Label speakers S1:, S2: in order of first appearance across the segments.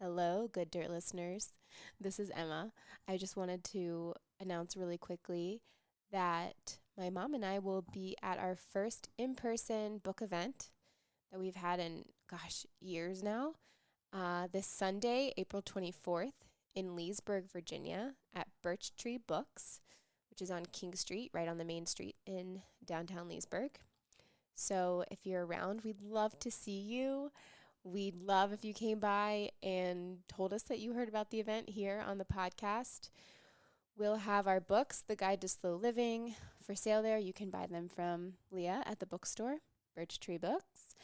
S1: Hello, Good Dirt listeners. This is Emma. I just wanted to announce really quickly that my mom and I will be at our first in-person book event that we've had in, years now. This Sunday, April 24th, in Leesburg, Virginia, at Birch Tree Books, which is on King Street, right on the main street in downtown Leesburg. So if you're around, we'd love to see you. We'd love if you came by and told us that you heard about the event here on the podcast. We'll have our books, The Guide to Slow Living, for sale there. You can buy them from Leah at the bookstore, Birch Tree Books.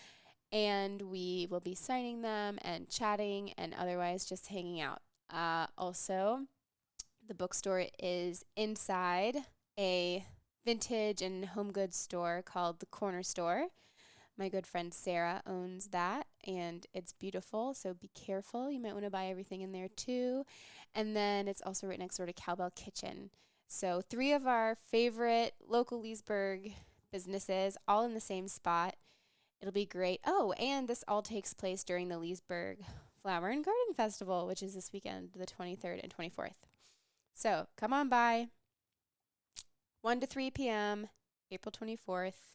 S1: And we will be signing them and chatting and otherwise just hanging out. Also, the bookstore is inside a vintage and home goods store called The Corner Store. My good friend Sarah owns that, and it's beautiful, so be careful. You might want to buy everything in there, too. And then it's also right next door to Cowbell Kitchen. So 3 of our favorite local Leesburg businesses, all in the same spot. It'll be great. Oh, and this all takes place during the Leesburg Flower and Garden Festival, which is this weekend, the 23rd and 24th. So come on by, 1 to 3 p.m., April 24th,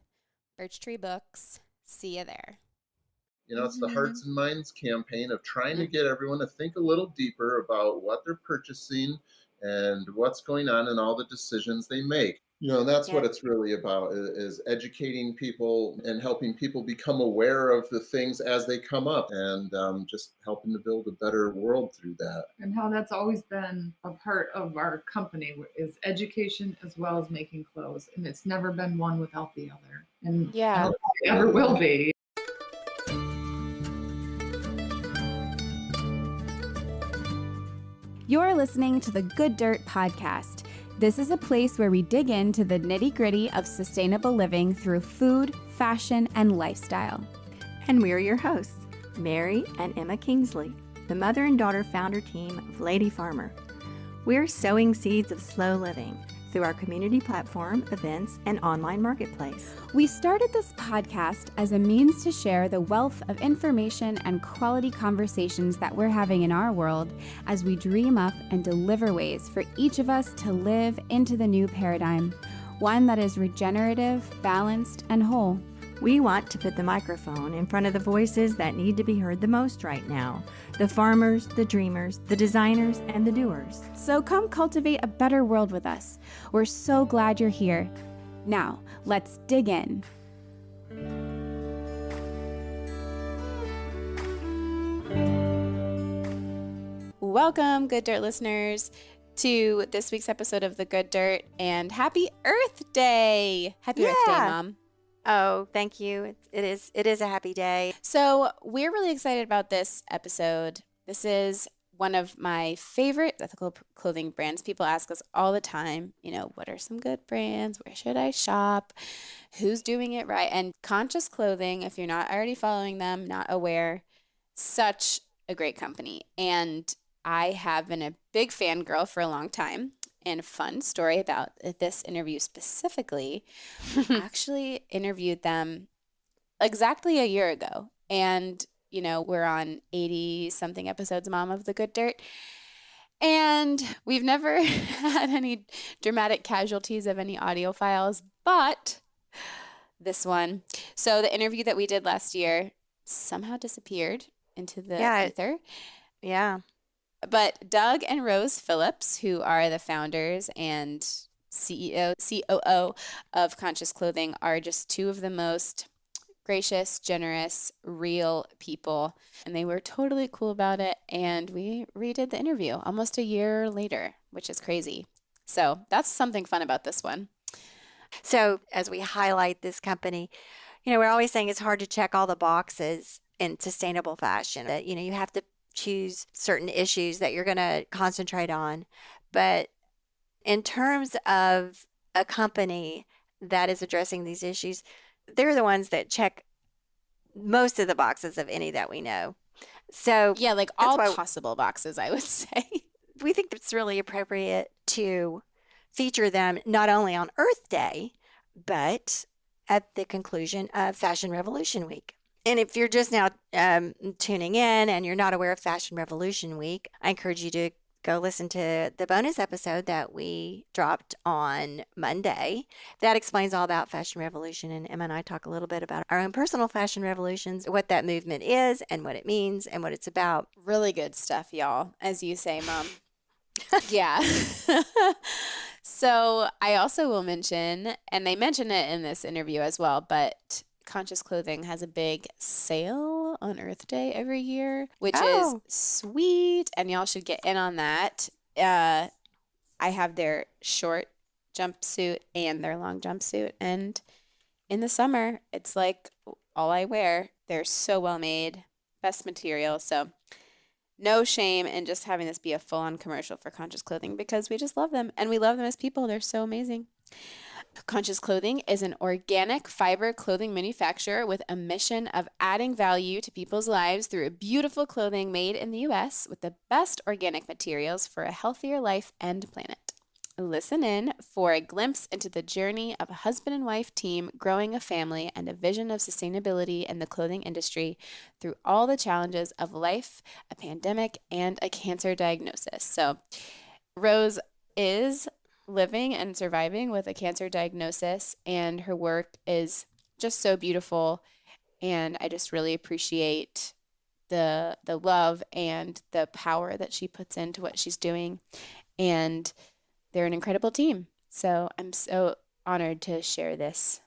S1: Birch Tree Books. See you there.
S2: It's the Hearts and Minds campaign of trying to get everyone to think a little deeper about what they're purchasing and what's going on in all the decisions they make. And that's what it's really about, is educating people and helping people become aware of the things as they come up, and just helping to build a better world through that.
S3: And how that's always been a part of our company is education as well as making clothes. And it's never been one without the other. And I don't think it ever will be.
S4: You're listening to the Good Dirt Podcast. This is a place where we dig into the nitty-gritty of sustainable living through food, fashion, and lifestyle.
S5: And we're your hosts, Mary and Emma Kingsley, the mother and daughter founder team of Lady Farmer. We're sowing seeds of slow living through our community platform, events, and online marketplace.
S4: We started this podcast as a means to share the wealth of information and quality conversations that we're having in our world as we dream up and deliver ways for each of us to live into the new paradigm, one that is regenerative, balanced, and whole.
S5: We want to put the microphone in front of the voices that need to be heard the most right now: the farmers, the dreamers, the designers, and the doers.
S4: So come cultivate a better world with us. We're so glad you're here. Now, let's dig in.
S1: Welcome, Good Dirt listeners, to this week's episode of The Good Dirt, and happy Earth Day! Happy Earth Day, Mom.
S5: Oh, thank you. It is a happy day.
S1: So we're really excited about this episode. This is one of my favorite ethical clothing brands. People ask us all the time, what are some good brands? Where should I shop? Who's doing it right? And Conscious Clothing, if you're not already following them, not aware, such a great company. And I have been a big fangirl for a long time. And a fun story about this interview specifically, I actually interviewed them exactly a year ago. And, we're on 80-something episodes, Mom, of The Good Dirt. And we've never had any dramatic casualties of any audio files, but this one. So the interview that we did last year somehow disappeared into the ether.
S5: Yeah.
S1: But Doug and Rose Phillips, who are the founders and COO of Conscious Clothing, are just 2 of the most gracious, generous, real people. And they were totally cool about it. And we redid the interview almost a year later, which is crazy. So that's something fun about this one.
S5: So as we highlight this company, we're always saying it's hard to check all the boxes in sustainable fashion. That, you have to choose certain issues that you're going to concentrate on. But in terms of a company that is addressing these issues, they're the ones that check most of the boxes of any that we know. So
S1: yeah, like all possible boxes, I would say.
S5: We think it's really appropriate to feature them not only on Earth Day, but at the conclusion of Fashion Revolution Week. And if you're just now tuning in and you're not aware of Fashion Revolution Week, I encourage you to go listen to the bonus episode that we dropped on Monday. That explains all about Fashion Revolution. And Emma and I talk a little bit about our own personal fashion revolutions, what that movement is and what it means and what it's about.
S1: Really good stuff, y'all, as you say, Mom. Yeah. So I also will mention, and they mention it in this interview as well, but Conscious Clothing has a big sale on Earth Day every year, which is sweet, and y'all should get in on that. I have their short jumpsuit and their long jumpsuit, and in the summer, it's like all I wear. They're so well made, best material, so no shame in just having this be a full-on commercial for Conscious Clothing because we just love them, and we love them as people. They're so amazing. Conscious Clothing is an organic fiber clothing manufacturer with a mission of adding value to people's lives through beautiful clothing made in the U.S. with the best organic materials for a healthier life and planet. Listen in for a glimpse into the journey of a husband and wife team growing a family and a vision of sustainability in the clothing industry through all the challenges of life, a pandemic, and a cancer diagnosis. So, Rose is living and surviving with a cancer diagnosis, and her work is just so beautiful. And I just really appreciate the love and the power that she puts into what she's doing. And they're an incredible team. So I'm so honored to share this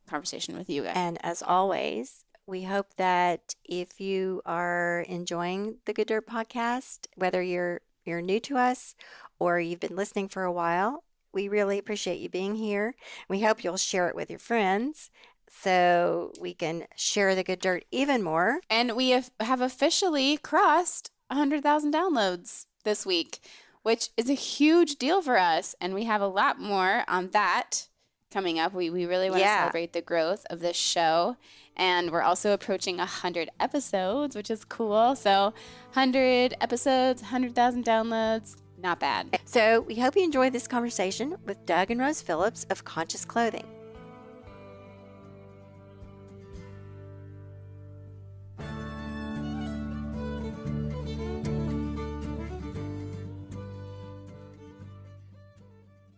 S1: conversation with you guys.
S5: And as always, we hope that if you are enjoying the Good Dirt podcast, whether you're new to us or you've been listening for a while, we really appreciate you being here. We hope you'll share it with your friends so we can share the Good Dirt even more.
S1: And we have officially crossed 100,000 downloads this week, which is a huge deal for us. And we have a lot more on that coming up. We really want to celebrate the growth of this show. And we're also approaching 100 episodes, which is cool. So 100 episodes, 100,000 downloads, not bad.
S5: So we hope you enjoyed this conversation with Doug and Rose Phillips of Conscious Clothing.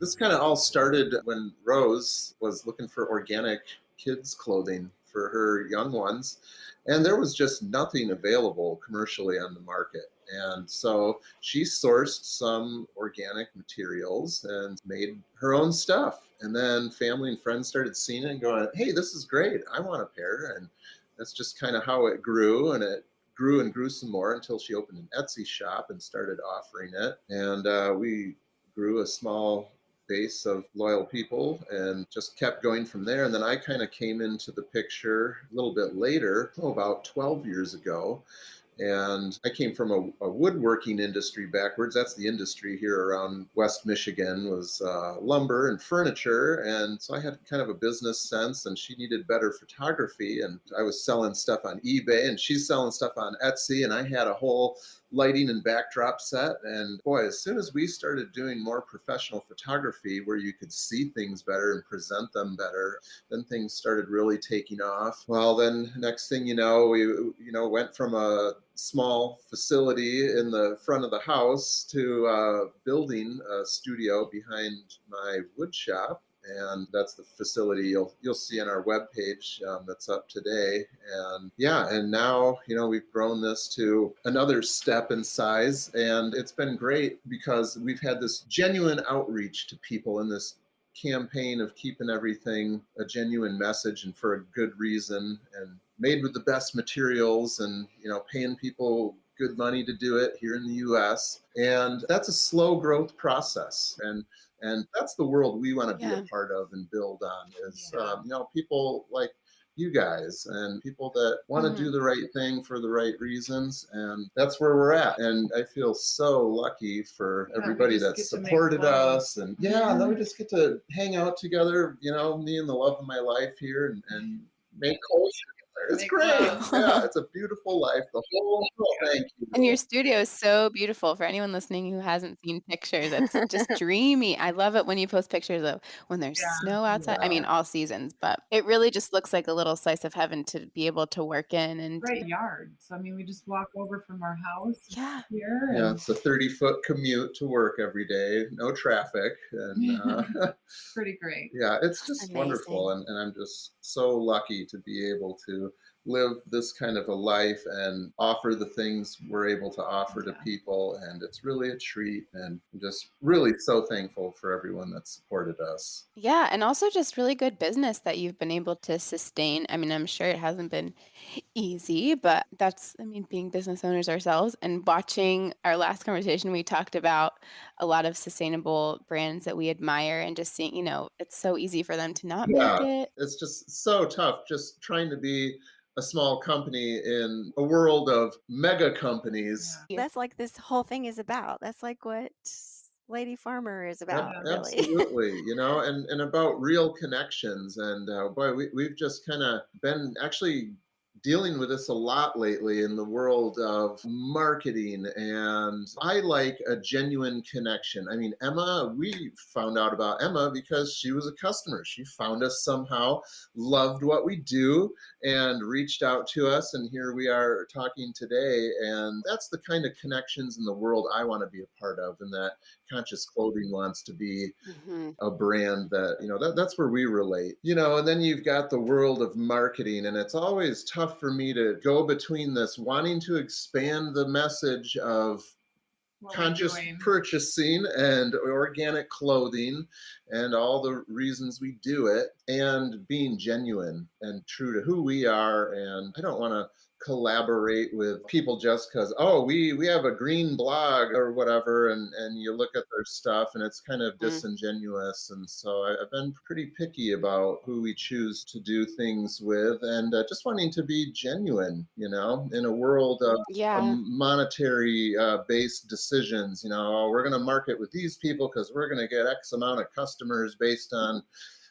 S2: This kind of all started when Rose was looking for organic kids clothing for her young ones, and there was just nothing available commercially on the market. And so she sourced some organic materials and made her own stuff. And then family and friends started seeing it and going, hey, this is great. I want a pair. And that's just kind of how it grew. And it grew and grew some more until she opened an Etsy shop and started offering it. And we grew a small base of loyal people and just kept going from there. And then I kind of came into the picture a little bit later, about 12 years ago. And I came from a woodworking industry backwards. That's the industry here around West Michigan was lumber and furniture. And so I had kind of a business sense, and she needed better photography. And I was selling stuff on eBay and she's selling stuff on Etsy. And I had a whole lighting and backdrop set. And boy, as soon as we started doing more professional photography where you could see things better and present them better, then things started really taking off. Well, then next thing you know, we went from a small facility in the front of the house to building a studio behind my wood shop. And that's the facility you'll see on our webpage that's up today. And and now we've grown this to another step in size, and it's been great because we've had this genuine outreach to people in this campaign of keeping everything a genuine message and for a good reason, and made with the best materials, and paying people good money to do it here in the US. And that's a slow growth process. And that's the world we want to be a part of and build on is, people like you guys and people that want to do the right thing for the right reasons. And that's where we're at. And I feel so lucky for everybody that supported us. And and then we just get to hang out together, me and the love of my life here and make culture. It's great. Yeah, it's a beautiful life. The whole thank you.
S4: And your studio is so beautiful. For anyone listening who hasn't seen pictures, it's just dreamy. I love it when you post pictures of when there's snow outside. I mean, all seasons, but it really just looks like a little slice of heaven to be able to work in. And
S3: Great yard. So, I mean, we just walk over from our house
S4: yeah,
S3: here.
S2: Yeah, it's a 30-foot commute to work every day, no traffic. And
S3: pretty great.
S2: yeah, it's just
S5: Amazing.
S2: wonderful. And I'm just so lucky to be able to live this kind of a life and offer the things we're able to offer to people. And it's really a treat. And I'm just really so thankful for everyone that supported us.
S4: yeah, and also just really good business that you've been able to sustain. I mean, I'm sure it hasn't been easy, but that's, I mean, being business owners ourselves and watching our last conversation, we talked about a lot of sustainable brands that we admire and just seeing, it's so easy for them to not make it.
S2: It's just so tough just trying to be a small company in a world of mega companies.
S5: Yeah. That's like this whole thing is about. That's like what Lady Farmer is about, really.
S2: Absolutely, and about real connections. And boy, we've just kind of been actually dealing with this a lot lately in the world of marketing. And I like a genuine connection. I mean, Emma, we found out about Emma because she was a customer. She found us somehow, loved what we do, and reached out to us. And here we are talking today. And that's the kind of connections in the world I want to be a part of, and that Conscious Clothing wants to be a brand that, that's where we relate, and then you've got the world of marketing, and it's always tough for me to go between this wanting to expand the message of conscious purchasing and organic clothing and all the reasons we do it, and being genuine and true to who we are. And I don't want to collaborate with people just because, we have a green blog or whatever, and you look at their stuff and it's kind of disingenuous. And so I've been pretty picky about who we choose to do things with, and just wanting to be genuine, in a world of monetary based decisions. We're going to market with these people because we're going to get X amount of customers based on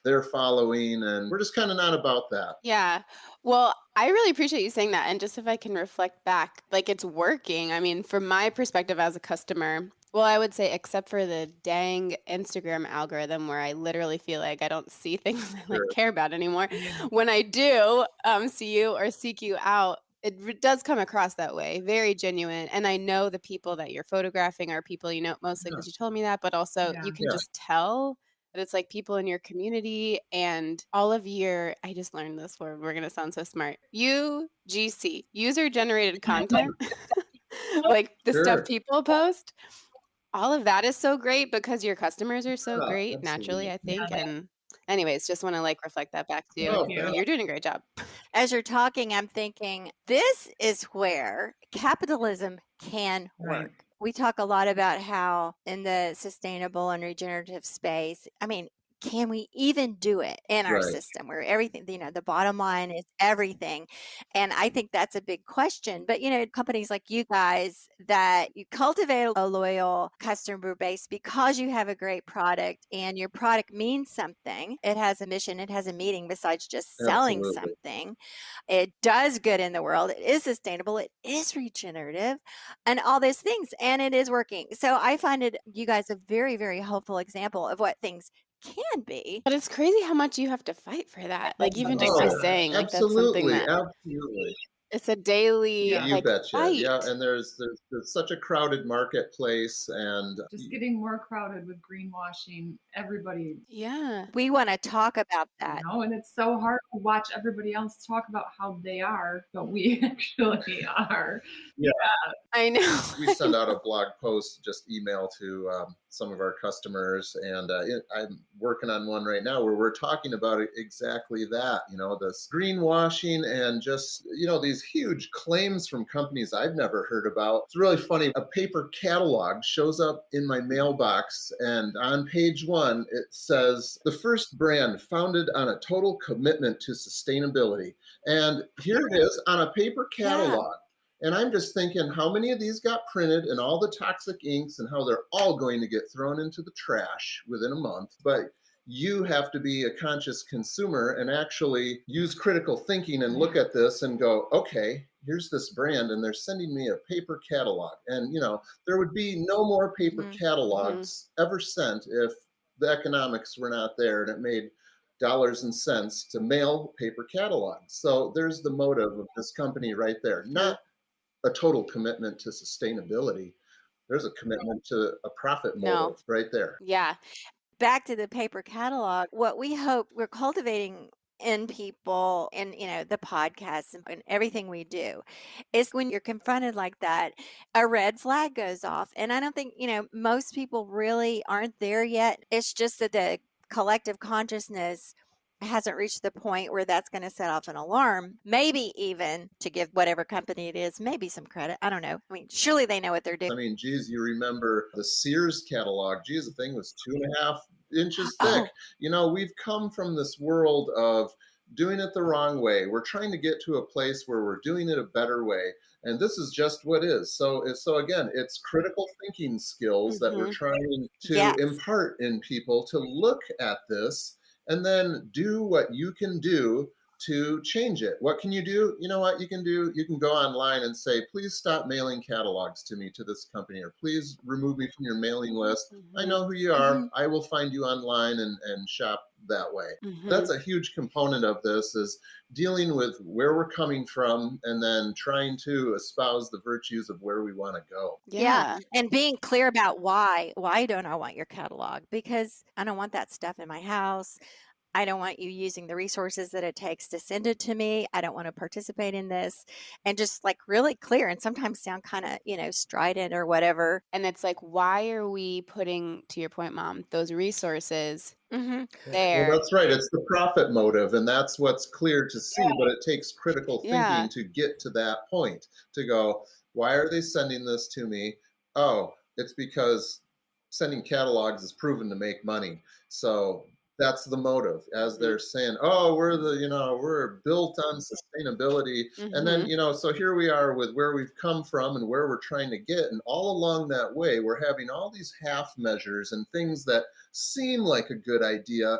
S2: their following, and we're just kind of not about that.
S1: Yeah. Well, I really appreciate you saying that. And just if I can reflect back, like it's working. I mean, from my perspective as a customer, well, I would say except for the dang Instagram algorithm where I literally feel like I don't see things I care about anymore. When I do see you or seek you out, it does come across that way, very genuine. And I know the people that you're photographing are people you know, mostly because you told me that, but also you can just tell that it's like people in your community and all of your, I just learned this word, we're going to sound so smart, UGC, user generated content, like the stuff people post. All of that is so great because your customers are so great naturally, I think. And anyways, just want to reflect that back to you. You're doing a great job.
S5: As you're talking, I'm thinking this is where capitalism can work. We talk a lot about how in the sustainable and regenerative space, I mean, can we even do it in our system where everything, the bottom line is everything? And I think that's a big question. But, companies like you guys that you cultivate a loyal customer base because you have a great product and your product means something. It has a mission, it has a meaning besides just selling something. It does good in the world. It is sustainable. It is regenerative and all these things. And it is working. So I find you guys a very, very helpful example of what things can be.
S1: But it's crazy how much you have to fight for that. Even just by saying that's something that it's a daily
S2: you betcha.
S1: fight.
S2: Yeah, and there's such a crowded marketplace, and
S3: just getting more crowded with greenwashing. Everybody.
S1: Yeah.
S5: We want to talk about that.
S3: And it's so hard to watch everybody else talk about how they are, but we actually are.
S2: Yeah.
S1: I know.
S2: We send out a blog post, just email to some of our customers, and I'm working on one right now where we're talking about exactly that, this greenwashing and just, these huge claims from companies I've never heard about. It's really funny. A paper catalog shows up in my mailbox, and on page 1, it says, the first brand founded on a total commitment to sustainability. And here it is on a paper catalog. And I'm just thinking how many of these got printed and all the toxic inks and how they're all going to get thrown into the trash within a month. But you have to be a conscious consumer and actually use critical thinking and look at this and go, okay, here's this brand and they're sending me a paper catalog. And, there would be no more paper catalogs ever sent if the economics were not there and it made dollars and cents to mail paper catalogs. So there's the motive of this company right there. Not a total commitment to sustainability. There's a commitment to a profit motive right there.
S1: Yeah.
S5: Back to the paper catalog, what we hope we're cultivating in people and the podcasts and everything we do is when you're confronted like that, a red flag goes off. And I don't think most people really aren't there yet. It's just that the collective consciousness hasn't reached the point where that's going to set off an alarm, maybe even to give whatever company it is maybe some credit. I don't know. I mean, surely they know what they're doing.
S2: I mean, geez, you remember the Sears catalog. Geez, the thing was 2.5 inches thick. We've come from this world of doing it the wrong way. We're trying to get to a place where we're doing it a better way. And this is just what is. So again, it's critical thinking skills that we're trying to impart in people to look at this and then do what you can do to change it. What can you do? You know what you can do? You can go online and say, please stop mailing catalogs to me, to this company, or please remove me from your mailing list. I know who you are. I will find you online and shop that way. That's a huge component of this, is dealing with where we're coming from and then trying to espouse the virtues of where we want to go.
S5: Yeah. And being clear about why don't I want your catalog? Because I don't want that stuff in my house. I don't want you using the resources that it takes to send it to me. I don't want to participate in this. And just like really clear, and sometimes sound kind of, strident or whatever.
S4: And it's like, why are we putting, to your point, Mom, those resources there?
S2: Well, that's right. It's the profit motive, and that's what's clear to see, but it takes critical thinking to get to that point, to go, why are they sending this to me? Oh, it's because sending catalogs is proven to make money. So that's the motive, as they're saying, oh, we're built on sustainability. And then, so here we are with where we've come from and where we're trying to get. And all along that way, we're having all these half measures and things that seem like a good idea.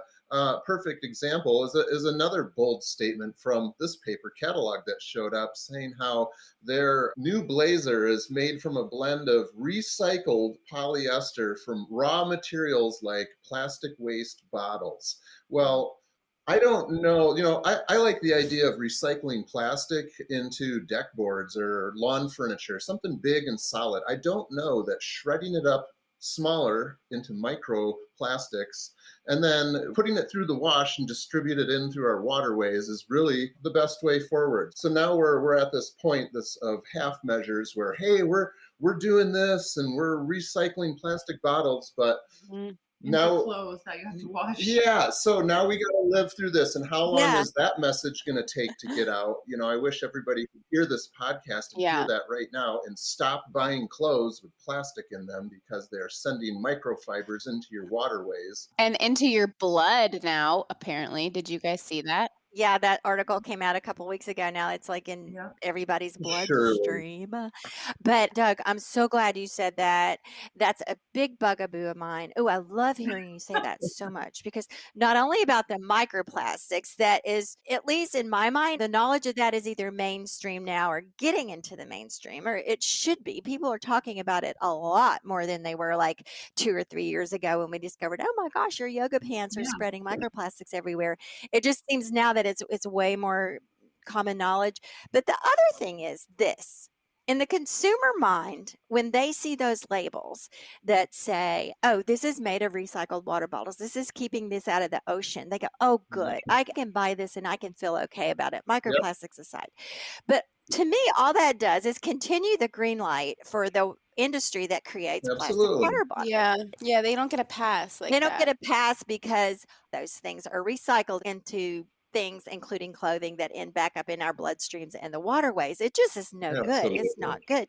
S2: Perfect example is another bold statement from this paper catalog that showed up, saying how their new blazer is made from a blend of recycled polyester from raw materials like plastic waste bottles. Well, I don't know, I like the idea of recycling plastic into deck boards or lawn furniture, something big and solid. I don't know that shredding it up smaller into microplastics and then putting it through the wash and distribute it in through our waterways is really the best way forward. So now we're at this point of half measures where, hey, we're doing this and we're recycling plastic bottles, but now
S3: clothes that you have to wash.
S2: Yeah, so now we got to live through this, and how long is that message going to take to get out? I wish everybody could hear this podcast and hear that right now and stop buying clothes with plastic in them, because they're sending microfibers into your waterways
S4: and into your blood now, apparently. Did you guys see that?
S5: Yeah, that article came out a couple weeks ago. Now it's like in everybody's bloodstream. But Doug, I'm so glad you said that. That's a big bugaboo of mine. Oh, I love hearing you say that so much, because not only about the microplastics, that is, at least in my mind, the knowledge of that is either mainstream now or getting into the mainstream, or it should be. People are talking about it a lot more than they were like 2 or 3 years ago when we discovered, oh my gosh, your yoga pants are spreading microplastics everywhere. It just seems now that it's way more common knowledge. But the other thing is this: in the consumer mind, when they see those labels that say, oh, this is made of recycled water bottles, this is keeping this out of the ocean, they go, oh, good, I can buy this and I can feel okay about it, microplastics aside. But to me, all that does is continue the green light for the industry that creates plastic water bottles.
S4: Yeah, they don't get a pass.
S5: They don't get a pass because those things are recycled into things, including clothing, that end back up in our bloodstreams and the waterways. It just is no good. It's not good.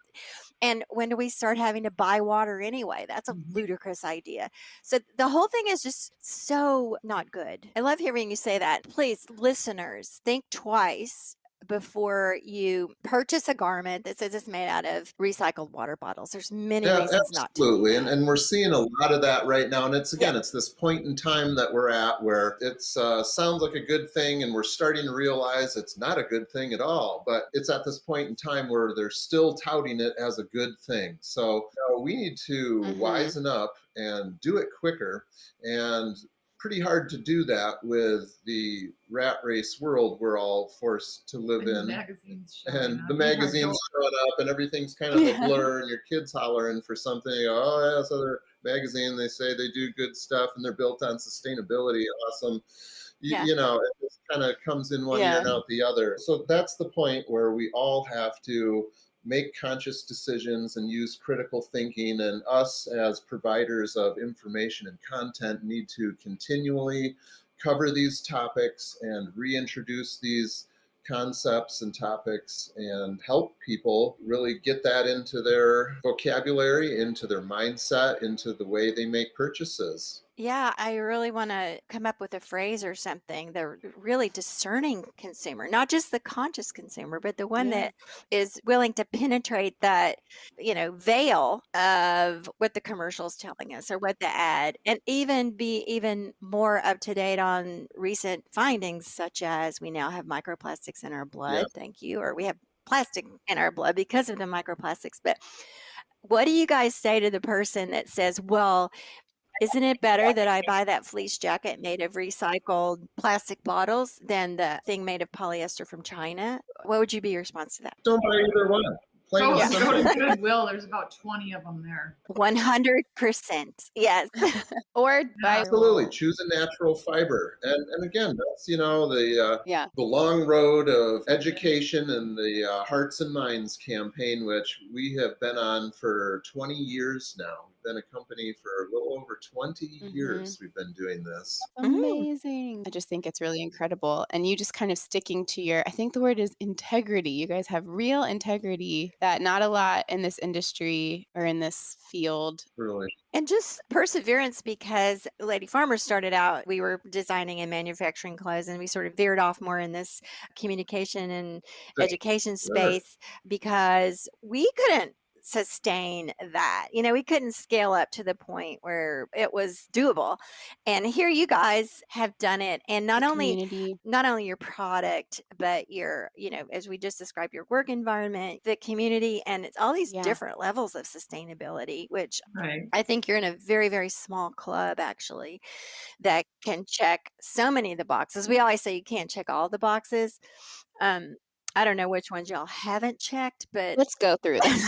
S5: And when do we start having to buy water anyway? That's a ludicrous idea. So the whole thing is just so not good. I love hearing you say that. Please, listeners, think twice before you purchase a garment that says it's made out of recycled water bottles. There's many
S2: Yeah,
S5: reasons not to do
S2: absolutely.
S5: that.
S2: And we're seeing a lot of that right now. And it's,
S5: Yeah.
S2: again, it's this point in time that we're at where it sounds like a good thing, and we're starting to realize it's not a good thing at all. But it's at this point in time where they're still touting it as a good thing. So we need to wisen up and do it quicker. And pretty hard to do that with the rat race world we're all forced to live in. And the magazines showing up and everything's kind of a blur, and your kids hollering for something. You go, oh, yeah, this other magazine, they say they do good stuff and they're built on sustainability. Awesome. You know, it just kind of comes in one ear and out the other. So that's the point where we all have to make conscious decisions and use critical thinking. And us as providers of information and content need to continually cover these topics and reintroduce these concepts and topics and help people really get that into their vocabulary, into their mindset, into the way they make purchases.
S5: Yeah, I really want to come up with a phrase or something. The really discerning consumer, not just the conscious consumer, but the one that is willing to penetrate that, veil of what the commercial's telling us or what the ad, and even be even more up to date on recent findings, such as we now have microplastics in our blood. Thank you. Or we have plastic in our blood because of the microplastics. But what do you guys say to the person that says, well, isn't it better that I buy that fleece jacket made of recycled plastic bottles than the thing made of polyester from China? What would your response to that?
S2: Don't buy either one.
S3: Go to Goodwill. There's about 20 of them there.
S5: 100%. Yes.
S1: Or buy.
S2: Absolutely. Choose a natural fiber. And again, that's, the long road of education and the Hearts and Minds campaign, which we have been on for 20 years now. We've been a company for a little over 20 years. We've been doing this.
S1: Amazing. I just think it's really incredible. And you just kind of sticking to I think the word is integrity. You guys have real integrity that not a lot in this industry or in this field.
S2: Really.
S5: And just perseverance, because Lady Farmer started out, we were designing and manufacturing clothes, and we sort of veered off more in this communication and education space because we couldn't sustain that. We couldn't scale up to the point where it was doable. And here you guys have done it. And not only your product, but your, as we just described, your work environment, the community, and it's all these different levels of sustainability, which I think you're in a very, very small club, actually, that can check so many of the boxes. We always say you can't check all the boxes. I don't know which ones y'all haven't checked, but
S1: let's go through them.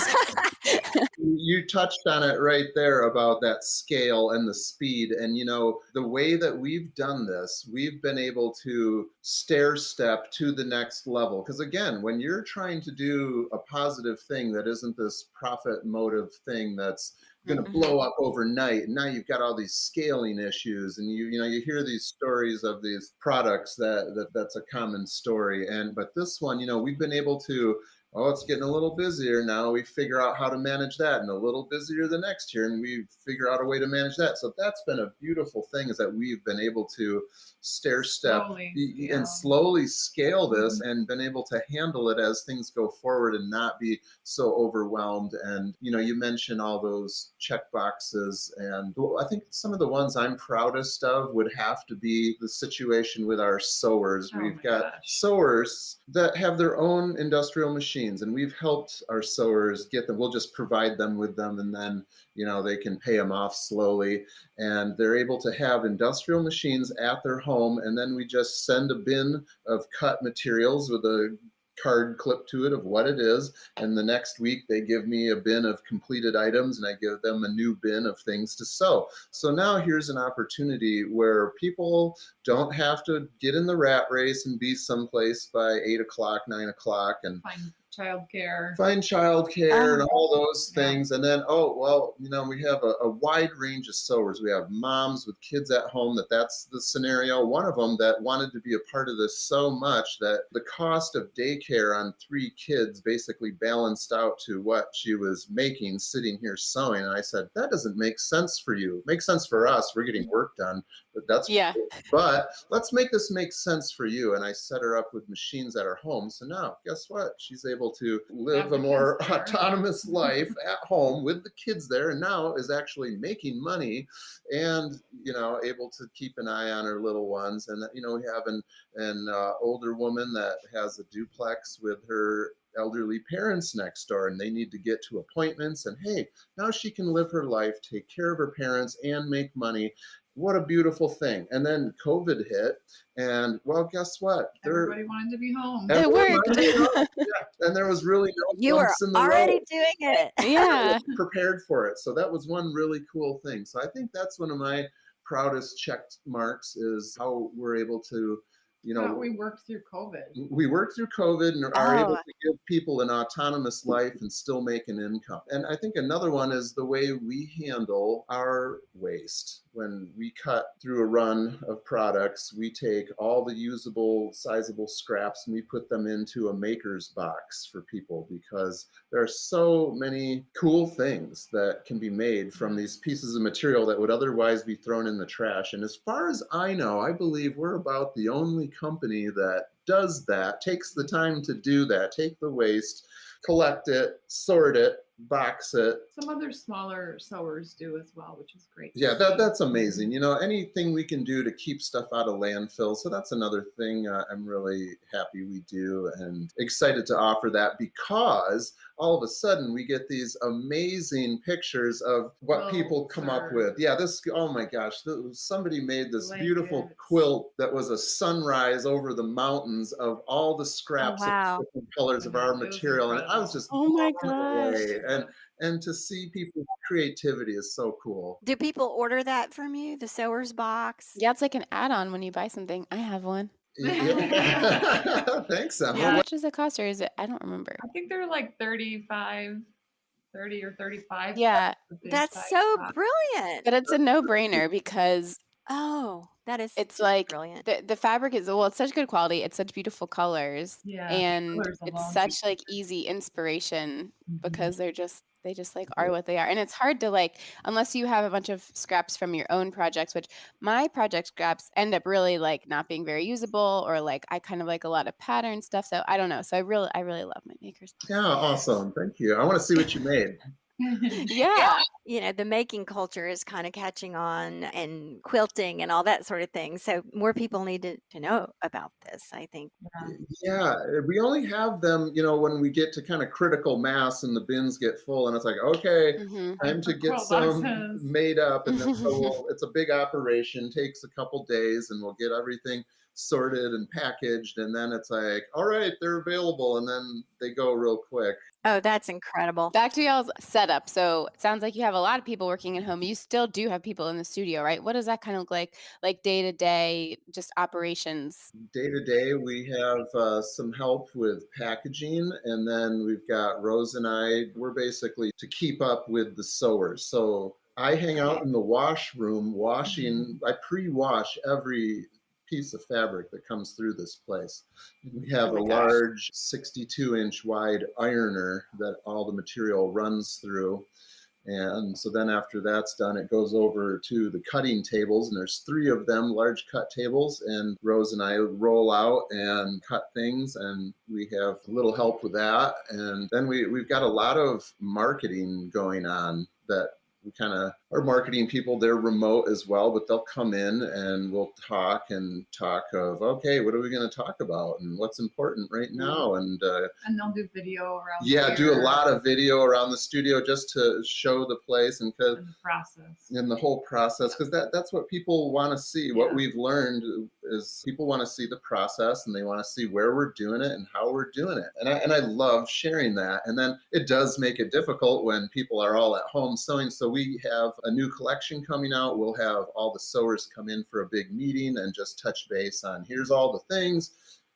S2: You touched on it right there about that scale and the speed. And, the way that we've done this, we've been able to stair step to the next level. Because again, when you're trying to do a positive thing that isn't this profit motive thing that's going to blow up overnight, and now you've got all these scaling issues, and you hear these stories of these products that's a common story. But this one, we've been able to, it's getting a little busier now, we figure out how to manage that, and a little busier the next year, and we figure out a way to manage that. So that's been a beautiful thing, is that we've been able to stair step and slowly scale this and been able to handle it as things go forward and not be so overwhelmed. And you mentioned all those check boxes, and I think some of the ones I'm proudest of would have to be the situation with our sewers. We've got sewers that have their own industrial machines, and we've helped our sewers get them. We'll just provide them with them, and then they can pay them off slowly, and they're able to have industrial machines at their home, and then we just send a bin of cut materials with a card clipped to it of what it is, and the next week they give me a bin of completed items, and I give them a new bin of things to sew. So now here's an opportunity where people don't have to get in the rat race and be someplace by 8 o'clock, 9 o'clock, and
S3: childcare.
S2: Find childcare and all those things. And then, we have a wide range of sewers. We have moms with kids at home that's the scenario. One of them that wanted to be a part of this so much that the cost of daycare on 3 kids basically balanced out to what she was making sitting here sewing. And I said, that doesn't make sense for you. It makes sense for us. We're getting work done, but but let's make this make sense for you. And I set her up with machines at her home. So now, guess what? She's able to live a more autonomous life at home with the kids there, and now is actually making money and, able to keep an eye on her little ones. And, we have an older woman that has a duplex with her elderly parents next door, and they need to get to appointments. And hey, now she can live her life, take care of her parents, and make money. What a beautiful thing. And then COVID hit, and guess what?
S3: Everybody wanted to be home.
S1: It worked.
S2: And there was really no
S5: You were
S2: bumps in the
S5: already
S2: road.
S5: doing it.
S1: Yeah.
S2: Prepared for it. So that was one really cool thing. So I think that's one of my proudest check marks is how we're able to,
S3: we worked through COVID.
S2: We worked through COVID and are able to give people an autonomous life and still make an income. And I think another one is the way we handle our waste. When we cut through a run of products, we take all the usable, sizable scraps and we put them into a maker's box for people, because there are so many cool things that can be made from these pieces of material that would otherwise be thrown in the trash. And as far as I know, I believe we're about the only company that does that, takes the time to do that, take the waste, collect it, sort it, box it.
S3: Some other smaller sewers do as well, which is great.
S2: Yeah, that's amazing. Anything we can do to keep stuff out of landfill. So that's another thing I'm really happy we do and excited to offer that, because all of a sudden we get these amazing pictures of what people come up with. Yeah, oh my gosh, somebody made this beautiful quilt that was a sunrise over the mountains of all the scraps of different colors of our material. And I was just
S1: oh my gosh.
S2: And to see people's creativity is so cool.
S5: Do people order that from you, the sewer's box?
S1: Yeah, it's like an add-on when you buy something. I have one.
S2: Yeah. Thanks, Emma.
S1: How much does it cost, or is it? I don't remember.
S3: I think they're like 30 or 35.
S1: Yeah.
S5: That's so brilliant.
S1: But it's a no-brainer because
S5: that is
S1: it's like
S5: brilliant.
S1: The fabric is it's such good quality, it's such beautiful colors, and it's such like easy inspiration because they just like are what they are. And it's hard to like, unless you have a bunch of scraps from your own projects, which my project scraps end up really like not being very usable, or like I kind of like a lot of pattern stuff. So I don't know. So I really love my makers.
S2: Yeah, awesome. Thank you. I want to see what you made.
S1: Yeah.
S5: The making culture is kind of catching on, and quilting and all that sort of thing. So more people need to know about this, I think.
S2: Yeah, we only have them, when we get to kind of critical mass and the bins get full, and it's like, okay, time to get some made up. And then it's a big operation, takes a couple days, and we'll get everything sorted and packaged, and then it's like, all right, they're available, and then they go real quick.
S5: Oh, that's incredible.
S1: Back to y'all's setup. So it sounds like you have a lot of people working at home. You still do have people in the studio, right? What does that kind of look like day to day, just operations?
S2: Day to day, we have some help with packaging, and then we've got Rose and I, we're basically to keep up with the sewers. So I hang out in the wash room washing. I pre-wash every piece of fabric that comes through this place. We have a large 62-inch wide ironer that all the material runs through. And so then after that's done, it goes over to the cutting tables, and there's 3 of them, large cut tables, and Rose and I roll out and cut things, and we have a little help with that. And then we've got a lot of marketing going on that we kind of, our marketing people, they're remote as well, but they'll come in and we'll talk of, okay, what are we going to talk about and what's important right now? And
S3: they'll do video around.
S2: Yeah, do a lot of video around the studio just to show the place and the
S3: process.
S2: And the whole process, because that's what people want to see. What we've learned is people want to see the process, and they want to see where we're doing it and how we're doing it. And I love sharing that. And then it does make it difficult when people are all at home sewing. So we have a new collection coming out. We'll have all the sewers come in for a big meeting and just touch base on, here's all the things.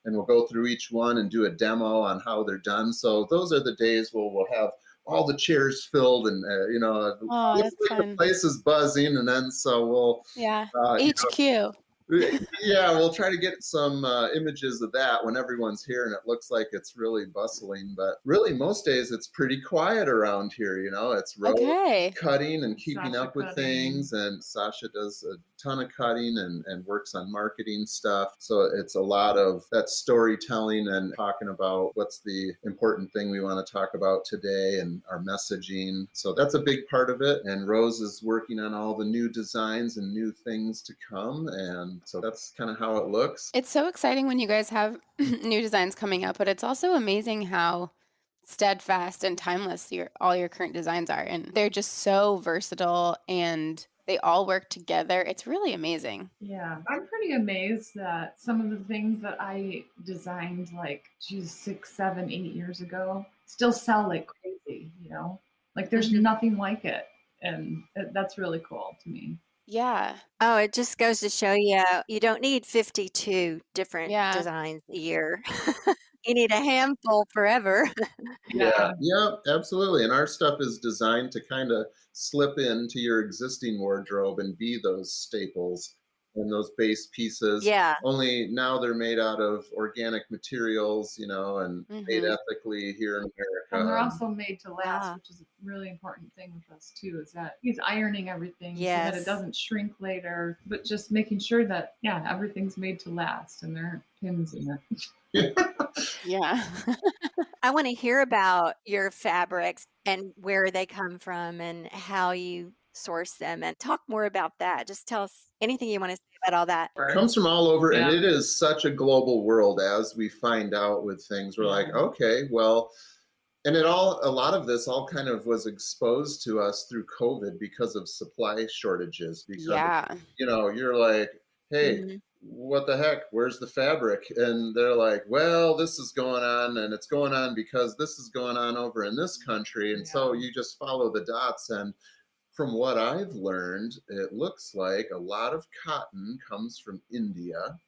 S2: and we'll go through each one and do a demo on how they're done. So those are the days where we'll have all the chairs filled and,
S1: Oh,
S2: looks
S1: that's
S2: like the
S1: fun.
S2: place is buzzing. And then so we'll,
S1: Yeah.
S2: you know,
S1: HQ.
S2: yeah, we'll try to get some images of that when everyone's here and it looks like it's really bustling. But really, most days it's pretty quiet around here. It's Rose
S1: Okay.
S2: cutting and keeping
S3: Sasha
S2: up with
S3: cutting.
S2: things, and Sasha does a ton of cutting and works on marketing stuff. So it's a lot of that storytelling and talking about what's the important thing we want to talk about today and our messaging. So that's a big part of it. And Rose is working on all the new designs and new things to come. And so that's kind of how it looks.
S4: It's so exciting when you guys have new designs coming up, but it's also amazing how steadfast and timeless all your current designs are. And they're just so versatile and they all work together. It's really amazing.
S3: Yeah, I'm pretty amazed that some of the things that I designed like 6, 7, 8 years ago still sell like crazy, Like there's nothing like it. And that's really cool to me.
S1: Yeah.
S5: Oh, it just goes to show you don't need 52 different
S1: Yeah.
S5: designs a year. You need a handful forever.
S2: Yeah, absolutely. And our stuff is designed to kind of slip into your existing wardrobe and be those staples and those base pieces.
S5: Yeah.
S2: Only now they're made out of organic materials, and made
S1: Mhm.
S2: ethically here in
S3: And they're
S2: America.
S3: also made to last,
S5: Ah.
S3: which is a really important thing with us too, is that he's ironing everything so that it
S5: Yes.
S3: doesn't shrink later, but just making sure that, everything's made to last and there aren't pins in it.
S1: Yeah.
S5: I want to hear about your fabrics and where they come from and how you source them, and talk more about that. Just tell us anything you want to say about all that.
S2: Comes from all over, and
S3: Yeah.
S2: it is such a global world. As we find out with things, we're like,
S3: Yeah.
S2: okay, well, and a lot of this all kind of was exposed to us through COVID because of supply shortages. Because
S1: Yeah.
S2: you're like, hey,
S5: Mhm.
S2: what the heck? Where's the fabric? And they're like, well, this is going on, and it's going on because this is going on over in this country. And so
S3: Yeah.
S2: you just follow the dots. And from what I've learned, it looks like a lot of cotton comes from India.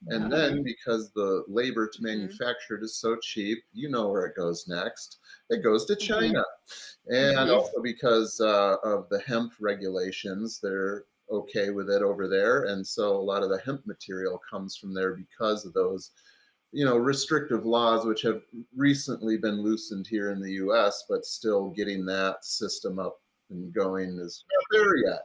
S2: And then because the labor to
S5: Mhm.
S2: manufacture it is so cheap, you know where it goes next. It goes to
S1: Mhm.
S2: China. And
S1: Mhm.
S2: also because of the hemp regulations, they're okay with it over there. And so a lot of the hemp material comes from there because of those, restrictive laws, which have recently been loosened here in the US, but still getting that system up and going is not there yet.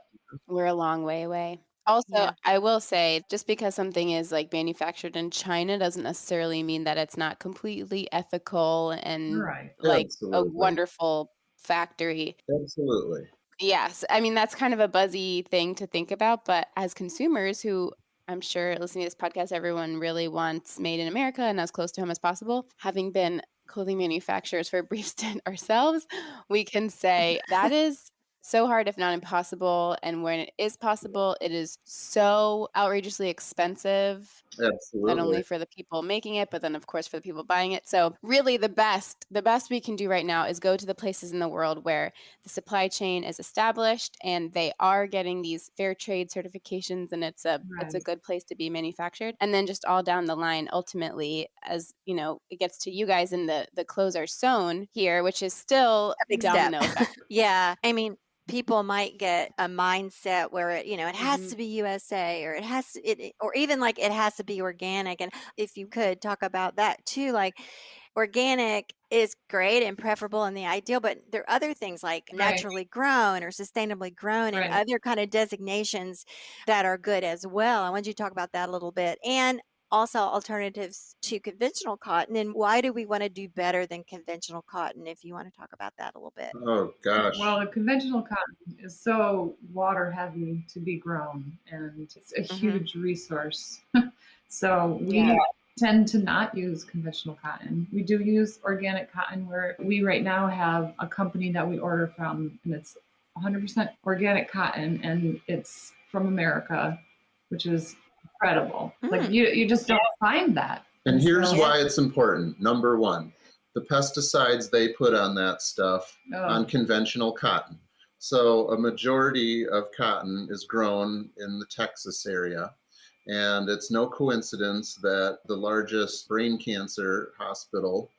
S1: We're a long way away. Also,
S5: Yeah.
S1: I will say, just because something is like manufactured in China doesn't necessarily mean that it's not completely ethical and
S3: Right.
S1: like a
S2: Absolutely.
S1: wonderful factory.
S2: Absolutely.
S1: Yes. I mean, that's kind of a buzzy thing to think about, but as consumers who I'm sure listening to this podcast, everyone really wants made in America and as close to home as possible. Having been clothing manufacturers for a brief stint ourselves, we can say that is so hard, if not impossible. And when it is possible, it is so outrageously expensive, not
S2: Absolutely.
S1: only for the people making it, but then of course for the people buying it. So really the best we can do right now is go to the places in the world where the supply chain is established and they are getting these fair trade certifications, and it's a
S3: Right.
S1: good place to be manufactured. And then just all down the line, ultimately, as it gets to you guys and the clothes are sewn here, which is still
S5: A big step.
S1: domino effect.
S5: Yeah. I mean, people might get a mindset where it has
S1: Mhm.
S5: to be USA, or or even like it has to be organic. And if you could talk about that too, like organic is great and preferable and the ideal, but there are other things like
S3: Right.
S5: naturally grown or sustainably grown and
S3: Right.
S5: other kind of designations that are good as well. I want you to talk about that a little bit. And also alternatives to conventional cotton, and why do we want to do better than conventional cotton, if you want to talk about that a little bit.
S2: Oh gosh.
S3: Well, the conventional cotton is so water heavy to be grown, and it's a
S5: Hmm.
S3: huge resource. So
S1: Yeah.
S3: we tend to not use conventional cotton. We do use organic cotton, where we right now have a company that we order from, and it's 100% organic cotton, and it's from America, which is incredible. Like
S5: Mm,
S3: you just don't find that.
S2: And here's
S3: so,
S5: yeah.
S2: why it's important. Number one, the pesticides they put on that stuff on
S3: oh,
S2: conventional cotton. So a majority of cotton is grown in the Texas area. And it's no coincidence that the largest brain cancer hospital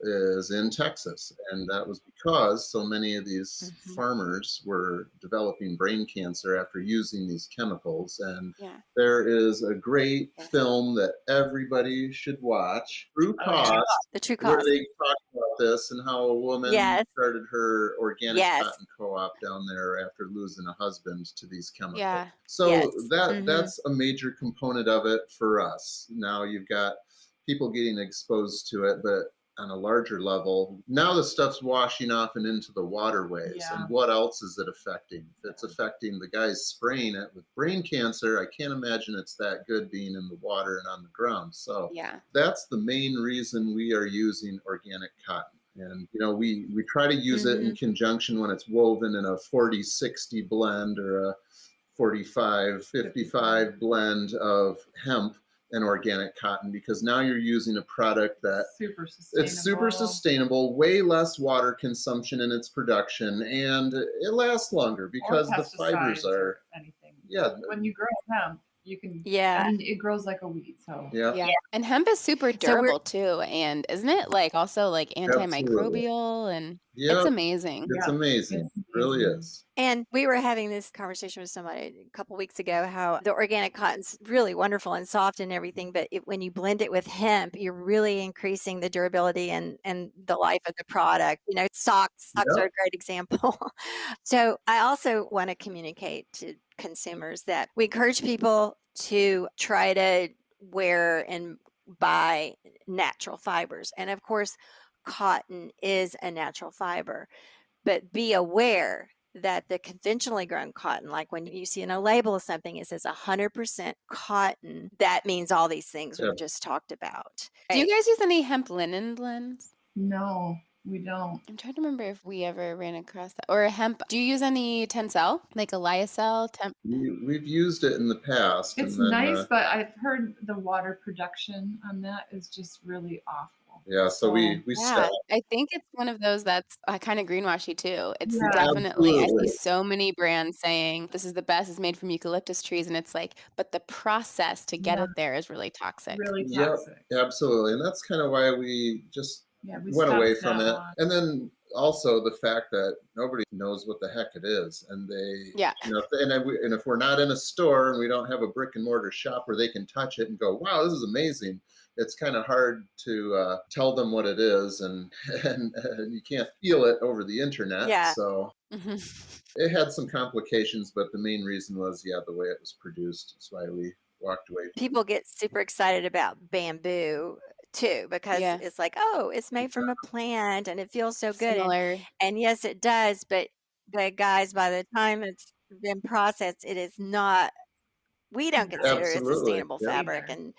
S2: is in Texas. And that was because so many of these farmers were developing brain cancer after using these chemicals. And there is a great film that everybody should watch, True Cost,
S5: The True
S2: where
S5: Cost.
S2: they talk about this and how a woman
S5: Yes.
S2: started her organic
S5: Yes.
S2: cotton co-op down there after losing a husband to these chemicals.
S1: Yeah.
S2: So
S5: Yes.
S2: that's a major component of it for us. Now you've got people getting exposed to it, but on a larger level, now the stuff's washing off and into the waterways.
S3: Yeah.
S2: And what else is it affecting? If it's affecting the guys spraying it with brain cancer, I can't imagine it's that good being in the water and on the ground. So that's the main reason we are using organic cotton. And we try to use it in conjunction when it's woven in a 40-60 blend or a 45-55 blend of hemp and organic cotton, because now you're using a product that it's super sustainable, way less water consumption in its production, and it lasts longer because the fibers are
S3: anything.
S2: Yeah.
S3: When you grow hemp, you can
S5: Yeah.
S3: I mean, it grows like a weed. So
S1: Yeah. And hemp is super durable too. And isn't it like also like antimicrobial and it's amazing.
S2: It's amazing. It really is.
S5: And we were having this conversation with somebody a couple weeks ago how the organic cotton's really wonderful and soft and everything, but when you blend it with hemp, you're really increasing the durability and the life of the product. Socks are a great example. So I also want to communicate to consumers that we encourage people to try to wear and buy natural fibers. And of course, cotton is a natural fiber, but be aware that the conventionally grown cotton, like when you see in a label of something, it says 100% cotton, that means all these things we've just talked about.
S1: Do you guys use any hemp linen blends?
S3: No, we don't.
S1: I'm trying to remember if we ever ran across that. Or hemp. Do you use any Tencel? Like a lyocell?
S2: We've used it in the past.
S3: It's nice, but I've heard the water production on that is just really awful.
S2: Yeah, so we stopped.
S1: I think it's one of those that's kind of greenwashy too. It's
S3: Yeah.
S1: definitely, I
S2: Absolutely.
S1: see so many brands saying this is the best, it's made from eucalyptus trees, and it's like, but the process to get it there is really toxic.
S3: Really
S2: Yep,
S3: toxic.
S2: absolutely. And that's kind of why we just
S3: we
S2: went away
S3: stopped
S2: from
S3: that
S2: it.
S3: one.
S2: And then also the fact that nobody knows what the heck it is. And and if we're not in a store and we don't have a brick and mortar shop where they can touch it and go, wow, this is amazing, it's kind of hard to tell them what it is, and you can't feel it over the internet.
S5: Yeah.
S2: So it had some complications, but the main reason was, the way it was produced. That's why we walked away.
S5: People get super excited about bamboo too, because it's like, oh, it's made from a plant and it feels so good. And yes, it does. But guys, by the time it's been processed, it is not, we don't consider it a sustainable fabric. And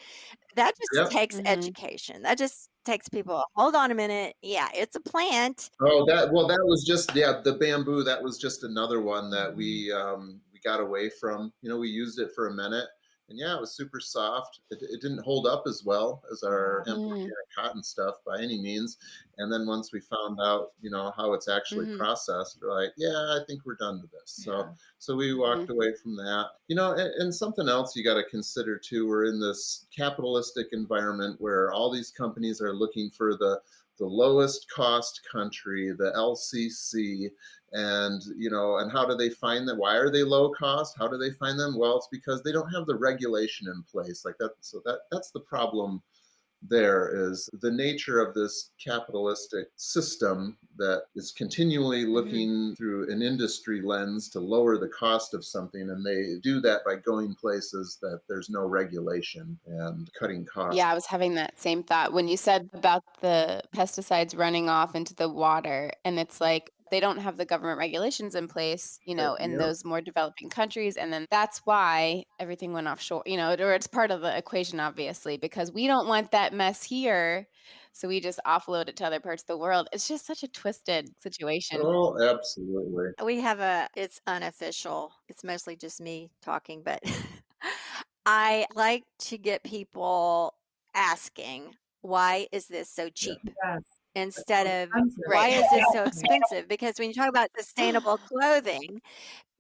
S5: that just takes education. That just takes people, hold on a minute. Yeah, it's a plant.
S2: Oh, that was just, the bamboo. That was just another one that we got away from. We used it for a minute, and it was super soft. It didn't hold up as well as our hemp organic cotton stuff by any means. And then once we found out, how it's actually processed, we're like, I think we're done with this. So we walked away from that. And something else you got to consider too, we're in this capitalistic environment where all these companies are looking for the lowest cost country, the LCC, and and how do they find them? Why are they low cost? How do they find them? Well, it's because they don't have the regulation in place like that. So that's the problem. There is the nature of this capitalistic system that is continually looking through an industry lens to lower the cost of something, and they do that by going places that there's no regulation and cutting costs.
S1: Yeah, I was having that same thought when you said about the pesticides running off into the water, and it's like they don't have the government regulations in place, in those more developing countries. And then that's why everything went offshore, or it's part of the equation, obviously, because we don't want that mess here. So we just offload it to other parts of the world. It's just such a twisted situation.
S2: Oh, absolutely.
S5: We have it's unofficial. It's mostly just me talking, but I like to get people asking, why is this so cheap?
S3: Yes.
S5: Instead of, why is this so expensive? Because when you talk about sustainable clothing,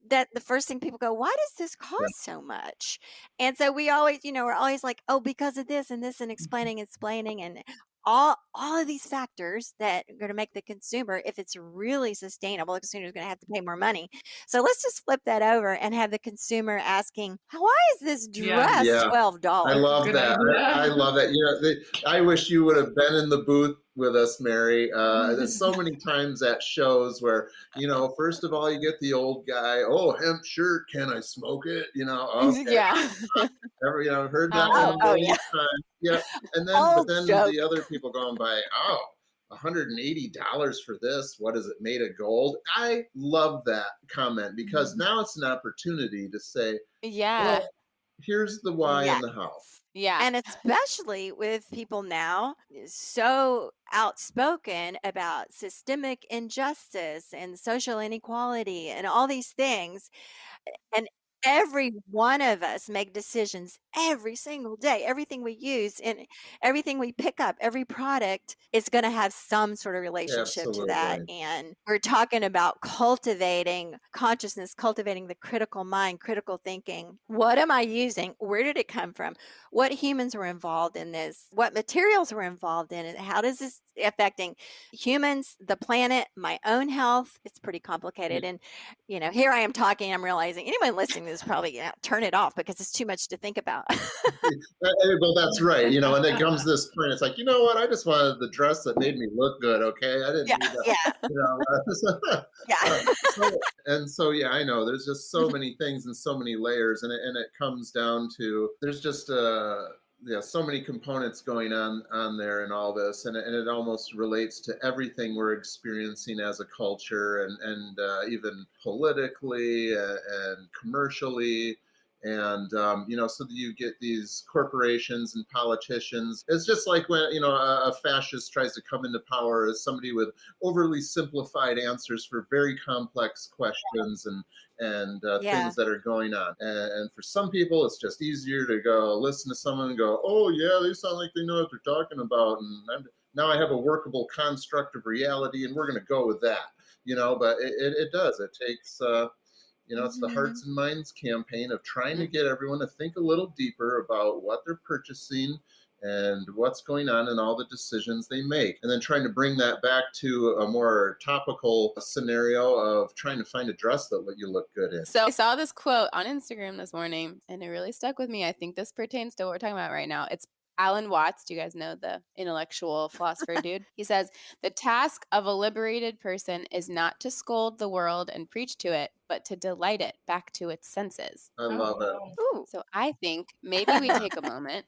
S5: that the first thing people go, why does this
S2: Yeah.
S5: cost so much? And so we always, we're always like, oh, because of this and this, and explaining and all of these factors that are going to make the consumer, if it's really sustainable, the consumer is going to have to pay more money. So let's just flip that over and have the consumer asking, why is this dress
S2: Yeah.
S5: $12?
S2: I love
S3: good
S2: that.
S3: idea.
S2: I love that. I wish you would have been in the booth with us, Mary. There's so many times at shows where, first of all, you get the old guy, oh, hemp shirt, can I smoke it? Okay.
S1: Yeah.
S2: I've heard that
S1: Uh-huh.
S2: one
S5: Oh,
S2: many
S5: yeah.
S2: times. Yeah. But
S5: Old
S2: then
S5: joke.
S2: the other people going by, oh, $180 for this. What is it made of gold? I love that comment because now it's an opportunity to say,
S1: Yeah.
S2: well, here's the why
S5: Yeah.
S2: and the how.
S1: Yeah.
S5: And especially with people now so outspoken about systemic injustice and social inequality and all these things. And every one of us make decisions every single day. Everything we use and everything we pick up, every product is going to have some sort of relationship to that.
S2: Absolutely.
S5: And we're talking about cultivating consciousness, cultivating the critical mind, critical thinking. What am I using? Where did it come from? What humans were involved in this? What materials were involved in it? How does this affecting humans, the planet, my own health? It's pretty complicated. And here I am talking, I'm realizing anyone listening to this probably turn it off because it's too much to think about.
S2: Well, that's right. And then comes this point. It's like, you know what? I just wanted the dress that made me look good. Okay, I didn't
S5: Yeah,
S2: need that.
S5: yeah, yeah.
S2: Yeah, I know. There's just so many things and so many layers, and it comes down to there's just so many components going on there in all this, and it almost relates to everything we're experiencing as a culture, and even politically and commercially. And so that you get these corporations and politicians. It's just like when a fascist tries to come into power as somebody with overly simplified answers for very complex questions and
S5: Yeah.
S2: things that are going on. And for some people, it's just easier to go listen to someone and go, oh yeah, they sound like they know what they're talking about, and now I have a workable construct of reality, and we're going to go with that. But it does. It takes. It's the Hearts and Minds campaign of trying to get everyone to think a little deeper about what they're purchasing and what's going on in all the decisions they make. And then trying to bring that back to a more topical scenario of trying to find a dress that you look good in.
S1: So I saw this quote on Instagram this morning and it really stuck with me. I think this pertains to what we're talking about right now. It's Alan Watts. Do you guys know the intellectual philosopher dude? He says, the task of a liberated person is not to scold the world and preach to it, but to delight it back to its senses.
S2: I love it.
S5: Ooh.
S1: So I think maybe we take a moment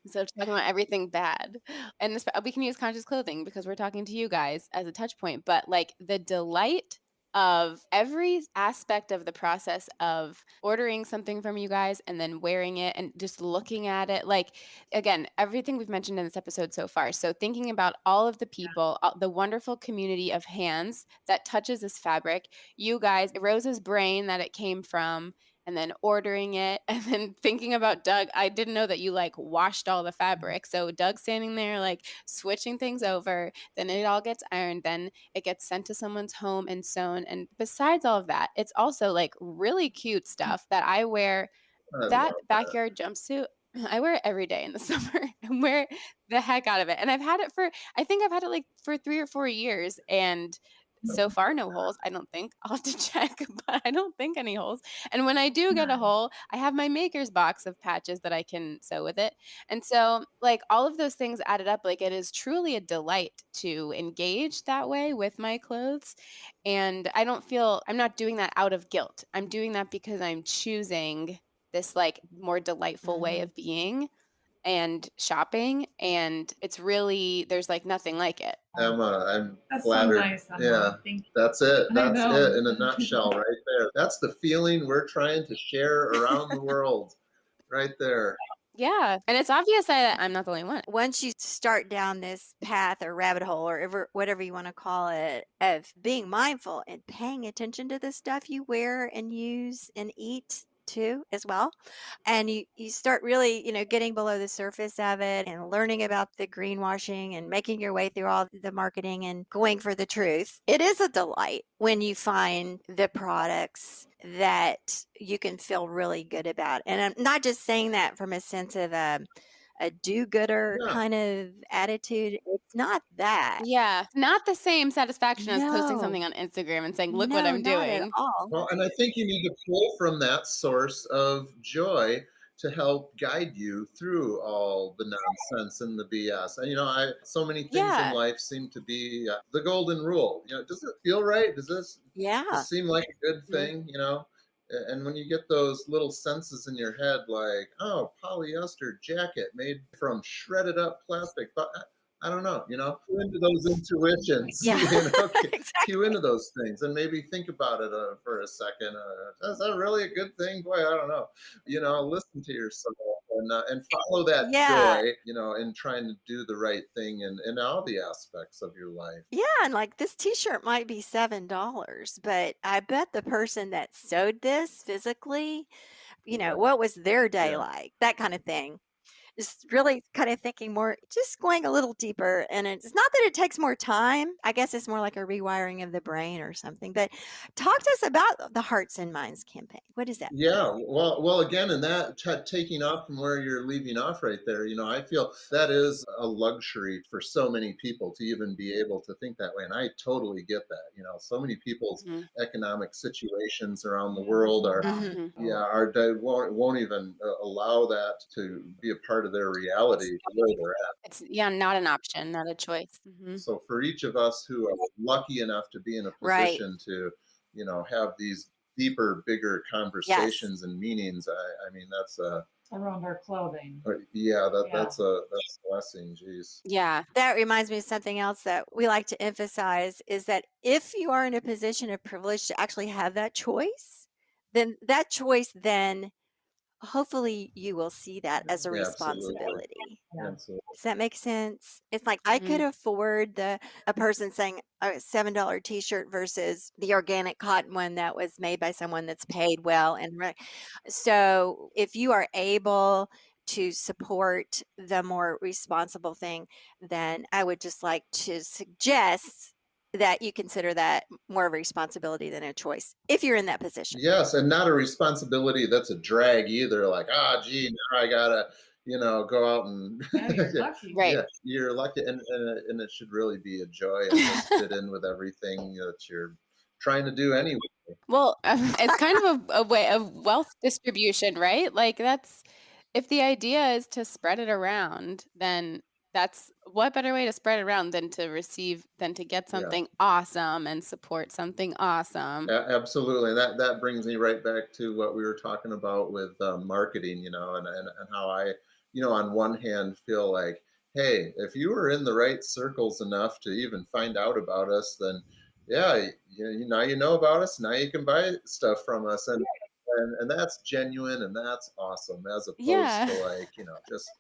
S1: instead of talking about everything bad. And we can use conscious clothing because we're talking to you guys as a touch point, but like the delight of every aspect of the process of ordering something from you guys and then wearing it and just looking at it. Like, again, everything we've mentioned in this episode so far. So thinking about all of the people, the wonderful community of hands that touches this fabric, you guys, Rose's brain that it came from, and then ordering it and then thinking about Doug. I didn't know that you like washed all the fabric. So Doug standing there like switching things over, then it all gets ironed, then it gets sent to someone's home and sewn. And besides all of that, it's also like really cute stuff that I wear.
S2: I
S1: That
S2: love
S1: backyard jumpsuit, I wear it every day in the summer and wear the heck out of it. And I think I've had it like for 3 or 4 years. And so far, no holes. I don't think. I'll have to check, but I don't think any holes. And when I do get a hole, I have my maker's box of patches that I can sew with it. And so, like, all of those things added up, like, it is truly a delight to engage that way with my clothes. And I'm not doing that out of guilt. I'm doing that because I'm choosing this, like, more delightful way of being and shopping. And it's really, there's like nothing like it.
S2: Emma, I'm
S3: That's
S2: flattered.
S3: so nice, Emma.
S2: Yeah,
S3: Thank you.
S2: that's it.
S3: I
S2: That's
S3: know.
S2: it in a nutshell right there. That's the feeling we're trying to share around the world right there.
S1: Yeah. And it's obvious that I'm not the only one.
S5: Once you start down this path or rabbit hole or whatever you want to call it of being mindful and paying attention to the stuff you wear and use and eat too as well. And you start really, getting below the surface of it and learning about the greenwashing and making your way through all the marketing and going for the truth. It is a delight when you find the products that you can feel really good about. And I'm not just saying that from a sense of a do-gooder
S2: Yeah.
S5: kind of attitude. It's not that.
S4: Yeah. Not the same satisfaction as posting something
S5: No,
S4: on Instagram and saying, look what
S5: no,
S4: I'm
S5: not at
S4: doing.
S5: all.
S2: Well, and I think you need to pull from that source of joy to help guide you through all the nonsense and the BS. And so many things in
S4: Yeah.
S2: life seem to be the golden rule. Does it feel right? Does
S5: Yeah.
S2: this seem like a good
S4: Mhm.
S2: thing? And when you get those little senses in your head, like, oh, polyester jacket made from shredded up plastic, but I don't know, cue into those intuitions,
S5: Yeah.
S2: cue into those things and maybe think about it for a second. Is that really a good thing? Boy, I don't know. Listen to yourself and follow that
S5: Yeah.
S2: joy, in trying to do the right thing in all the aspects of your life.
S5: Yeah, and like this t-shirt might be $7, but I bet the person that sewed this physically, what was their day
S2: Yeah.
S5: like? That kind of thing. Just really kind of thinking more, just going a little deeper. And it's not that it takes more time. I guess it's more like a rewiring of the brain or something. But talk to us about the Hearts and Minds campaign. What is that?
S2: Yeah, well, again, and that taking off from where you're leaving off right there, I feel that is a luxury for so many people to even be able to think that way, and I totally get that. So many people's
S4: Mhm.
S2: economic situations around the world are,
S5: Mhm.
S4: Mhm.
S2: they won't even allow that to be a part of their reality where they're at.
S4: It's not an option, not a choice. Mhm.
S2: So for each of us who are lucky enough to be in a
S5: Right.
S2: position to, have these deeper, bigger
S5: Yes.
S2: conversations and meanings, I mean, that's
S3: Around our clothing.
S2: yeah,
S3: Yeah.
S2: that's a blessing. Geez.
S4: Yeah.
S5: That reminds me of something else that we like to emphasize is that if you are in a position of privilege to actually have that choice, then that choice then hopefully you will see that as a
S2: Yeah, absolutely,
S5: responsibility.
S3: Yeah.
S2: absolutely.
S5: Does that make sense? It's like I could
S4: Mhm.
S5: afford a person saying a $7 t-shirt versus the organic cotton one that was made by someone that's paid well and so if you are able to support the more responsible thing, then I would just like to suggest that you consider that more of a responsibility than a choice if you're in that position.
S2: Yes, and not a responsibility that's a drag either. Like, gee, now I gotta, go out and
S3: Yeah, you're lucky.
S4: Right.
S2: yeah, you're lucky, and it should really be a joy and just fit in with everything that you're trying to do anyway.
S4: Well, it's kind of a way of wealth distribution, right? Like that's if the idea is to spread it around, then that's what better way to spread it around than to get
S2: Yeah.
S4: something awesome and support something awesome.
S2: Absolutely. That brings me right back to what we were talking about with marketing, and how I, on one hand feel like, hey, if you were in the right circles enough to even find out about us, then yeah, now you know about us. Now you can buy stuff from us, and that's genuine and that's awesome, as opposed
S4: Yeah.
S2: to like, just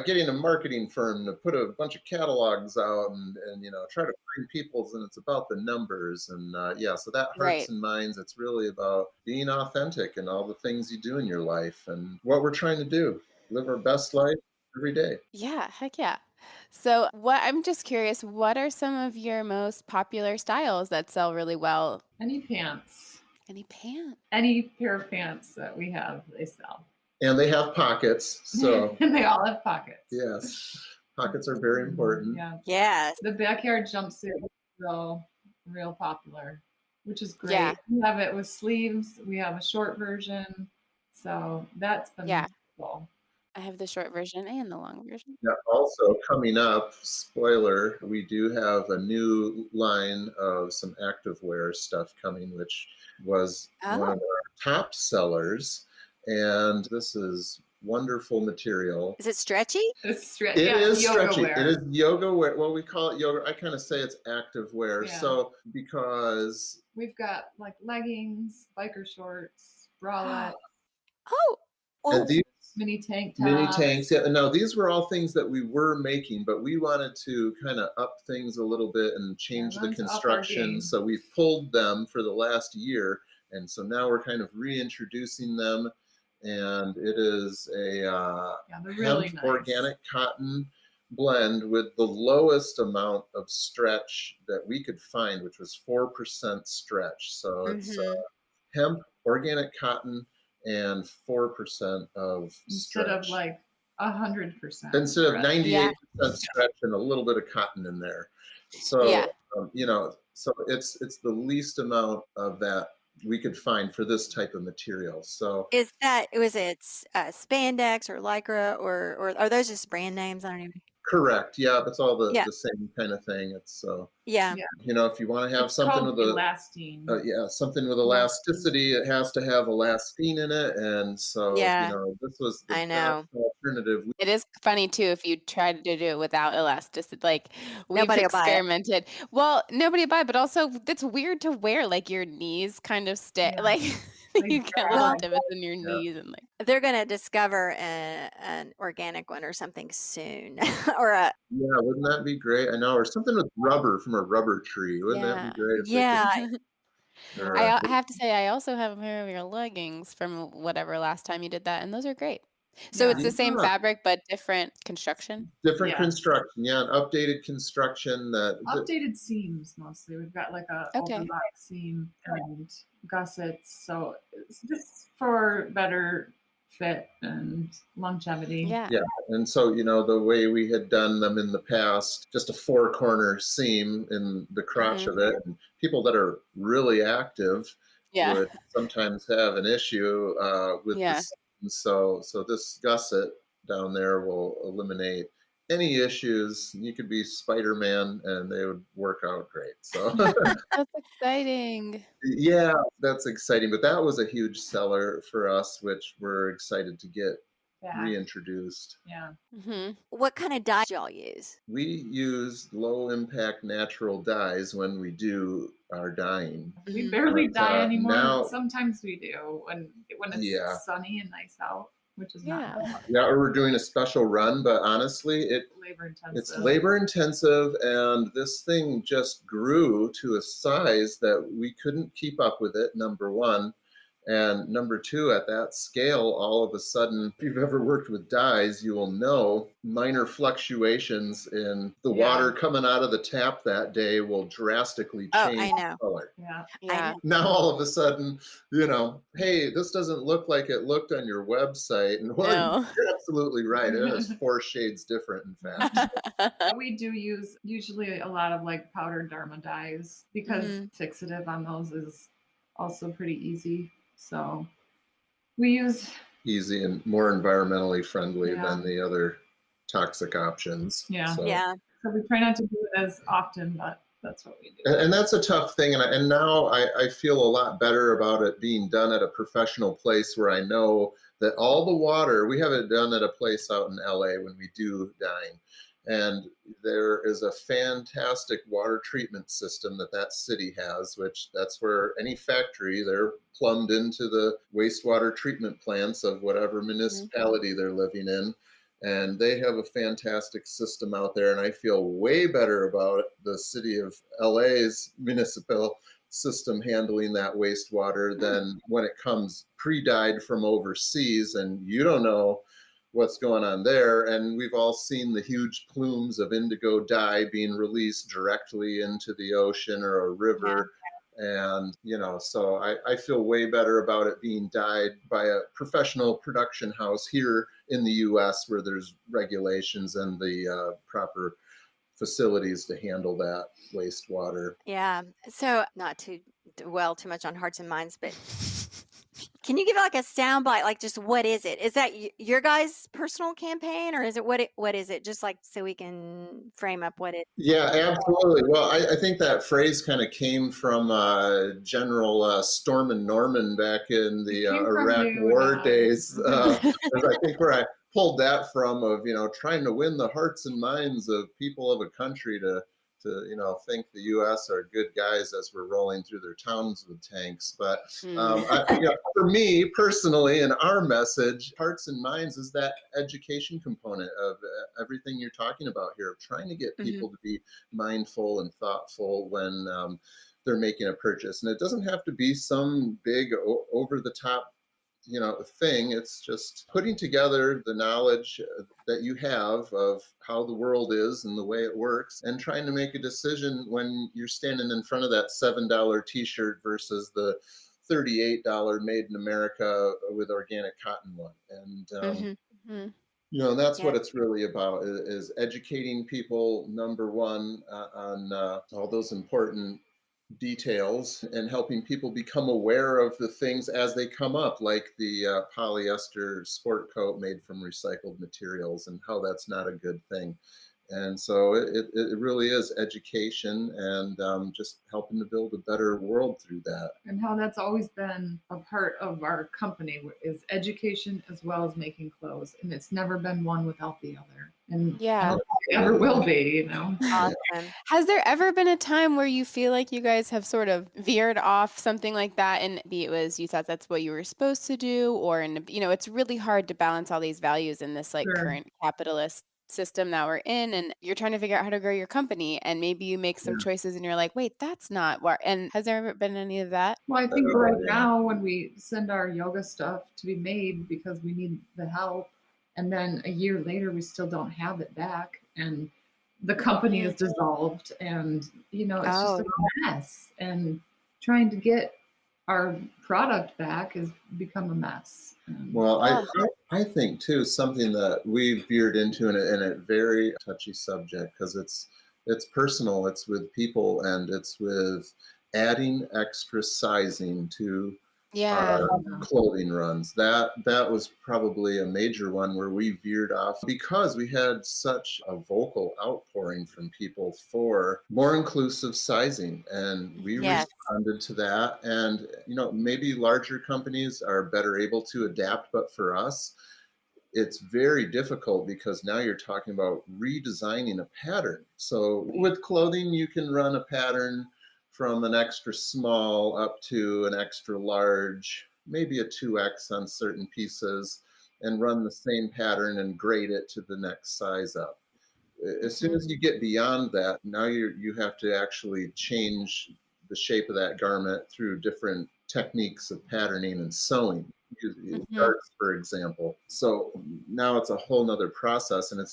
S2: getting a marketing firm to put a bunch of catalogs out and try to bring people's, and it's about the numbers, and yeah, so that Hearts
S4: Right.
S2: and Minds, it's really about being authentic and all the things you do in your life and what we're trying to do, live our best life every day.
S4: Yeah, heck yeah. So, I'm just curious, what are some of your most popular styles that sell really well?
S3: Any pants,
S4: Any pants?
S3: any pair of pants that we have, they sell.
S2: And they have pockets, so
S3: And they all have pockets.
S2: yes, pockets are very important.
S3: Yeah.
S5: Yes.
S3: The backyard jumpsuit is real popular, which is
S4: Yeah.
S3: great. We have it with sleeves. We have a short version. So that's been
S4: Yeah.
S3: cool.
S4: I have the short version and the long version.
S2: Now, also coming up, spoiler, we do have a new line of some activewear stuff coming, which was one
S5: Oh,
S2: of our top sellers. And this is wonderful material.
S5: is it stretchy?
S3: It's
S2: It is
S3: yoga
S2: stretchy. It
S3: wear.
S2: is yoga wear. Well, we call it yoga. I kind of say it's active wear.
S3: Yeah.
S2: So because
S3: We've got like leggings, biker shorts, bralettes,
S5: Oh,
S2: and
S5: well,
S2: these
S3: mini tank
S2: mini
S3: tops.
S2: tanks, yeah. No, these were all things that we were making, but we wanted to kind of up things a little bit and change the
S3: Runs up our
S2: construction.
S3: game.
S2: So we pulled them for the last year And so now we're kind of reintroducing them, and it is a
S3: they're
S2: hemp
S3: really nice.
S2: organic cotton blend with the lowest amount of stretch that we could find, which was 4% stretch. So it's hemp organic cotton and 4% of
S3: Instead
S2: stretch.
S3: of like 100%.
S2: Instead of 98%
S1: Yeah.
S2: stretch and a little bit of cotton in there. So
S1: Yeah.
S2: so it's the least amount of that we could find for this type of material. So
S5: was it spandex or lycra, or are those just brand names? I don't even.
S2: correct. Yeah, it's all
S5: Yeah.
S2: the same kind of thing. It's so
S5: Yeah.
S2: if you want to have
S3: It's
S2: something
S3: called
S2: with a
S3: elastine.
S2: something with elasticity, it has to have elastine in it. And so,
S5: Yeah.
S2: this was the
S5: I know.
S2: best alternative.
S1: It is funny too if you try to do it without elasticity. Like we've
S5: Nobody will buy it.
S1: experimented. Well, nobody will buy it, but also it's weird to wear. Like your knees kind of stay.
S3: Yeah.
S1: Like you get little
S5: Well,
S1: divots in your knees and like.
S5: they're gonna discover an organic one or something soon, or a
S2: Yeah, wouldn't that be great? I know, or something with rubber from a rubber tree. Wouldn't that
S1: Yeah.
S2: be great? If
S5: yeah.
S2: or,
S1: I have to say I also have a pair of your leggings from whatever last time you did that, and those are great. So
S3: Yeah.
S1: it's the same
S2: Yeah.
S1: fabric but different construction.
S2: different
S3: Yeah.
S2: construction, an updated construction that
S3: Updated seams mostly. We've got like a
S1: Okay.
S3: overlock seam and gussets, so it's just for better fit and longevity.
S1: Yeah.
S2: Yeah, and so the way we had done them in the past, just a 4-corner seam in the crotch of it, and people that are really active
S1: Yeah.
S2: would sometimes have an issue with
S1: Yeah.
S2: the seam. So this gusset down there will eliminate any issues. You could be Spider-Man and they would work out great. So
S1: That's exciting.
S2: yeah, that's exciting. But that was a huge seller for us, which we're excited to get
S3: Yeah.
S2: reintroduced.
S3: Yeah.
S1: Mm-hmm.
S5: What kind of dye y'all use?
S2: We use low impact natural dyes when we do our dyeing.
S3: We
S1: Mhm.
S3: barely
S2: But,
S3: dye anymore.
S2: now-
S3: But sometimes we do when it's
S2: Yeah.
S3: sunny and nice out, which is
S1: Yeah.
S3: not
S2: Yeah, or we're doing a special run, but honestly,
S3: labor intensive.
S2: it's labor intensive, and this thing just grew to a size that we couldn't keep up with it, number one. And number two, at that scale, all of a sudden, if you've ever worked with dyes, you will know minor fluctuations in the water coming out of the tap that day will drastically change
S5: I know.
S2: color.
S3: Yeah.
S1: Yeah.
S2: Now all of a sudden, hey, this doesn't look like it looked on your website. And
S1: No.
S2: you're absolutely right. It is 4 shades different, in fact.
S3: We do use usually a lot of like powdered Dharma dyes because fixative on those is also pretty easy. So we use
S2: Easy and more environmentally friendly than the other toxic options.
S3: Yeah.
S2: So.
S5: Yeah.
S3: So we try not to do it as often, but that's what we do.
S2: And that's a tough thing. And now I feel a lot better about it being done at a professional place where I know that all the water, we have it done at a place out in LA when we do dyeing. And there is a fantastic water treatment system that city has, which that's where any factory, they're plumbed into the wastewater treatment plants of whatever municipality they're living in. And they have a fantastic system out there. And I feel way better about the city of LA's municipal system handling that wastewater than when it comes pre-dyed from overseas. And you don't know what's going on there. And we've all seen the huge plumes of indigo dye being released directly into the ocean or a river. And, so I feel way better about it being dyed by a professional production house here in the US where there's regulations and the proper facilities to handle that wastewater.
S5: Yeah. So not to dwell too much on hearts and minds, but can you give like a sound bite? Like just what is it? Is that your guys' personal campaign, or is it what is it? Just like so we can frame up what it.
S2: Yeah, absolutely. Well, I think that phrase kind of came from General Stormin' Norman back in the Iraq War days. I think where I pulled that from of trying to win the hearts and minds of people of a country to think the U.S. are good guys as we're rolling through their towns with tanks. But for me personally, and our message, hearts and minds, is that education component of everything you're talking about here, of trying to get people to be mindful and thoughtful when they're making a purchase. And it doesn't have to be some big over the top thing. It's just putting together the knowledge that you have of how the world is and the way it works, and trying to make a decision when you're standing in front of that $7 t-shirt versus the $38 made in America with organic cotton one. And that's what
S5: Yeah.
S2: it's really about, is educating people, number one, on all those important details, and helping people become aware of the things as they come up, like the polyester sport coat made from recycled materials, and how that's not a good thing. And so it really is education, and just helping to build a better world through that.
S3: And how that's always been a part of our company is education as well as making clothes. And it's never been one without the other. And I
S1: Yeah.
S3: don't think it ever will be,
S5: Awesome.
S1: Has there ever been a time where you feel like you guys have sort of veered off something like that, and maybe it was you thought that's what you were supposed to do, or it's really hard to balance all these values in this like
S3: Sure.
S1: current capitalist system that we're in, and you're trying to figure out how to grow your company, and maybe you make some choices and you're like, wait, that's not what. And has there ever been any of that?
S3: Well, I think right now when we send our yoga stuff to be made because we need the help, and then a year later we still don't have it back, and the company is dissolved, and it's just a mess. And trying to get our product back has become a mess.
S2: Well, I think too, something that we veered into in a very touchy subject, because it's personal, it's with people, and it's with adding extra sizing to
S1: Yeah.
S2: our clothing runs. That was probably a major one where we veered off, because we had such a vocal outpouring from people for more inclusive sizing, and we
S5: Yes.
S2: responded to that. And maybe larger companies are better able to adapt, but for us it's very difficult, because now you're talking about redesigning a pattern. So with clothing, you can run a pattern from an extra small up to an extra large, maybe a 2X on certain pieces, and run the same pattern and grade it to the next size up. As soon as you get beyond that, now you have to actually change the shape of that garment through different techniques of patterning and sewing. Darts, for example. So now it's a whole nother process, and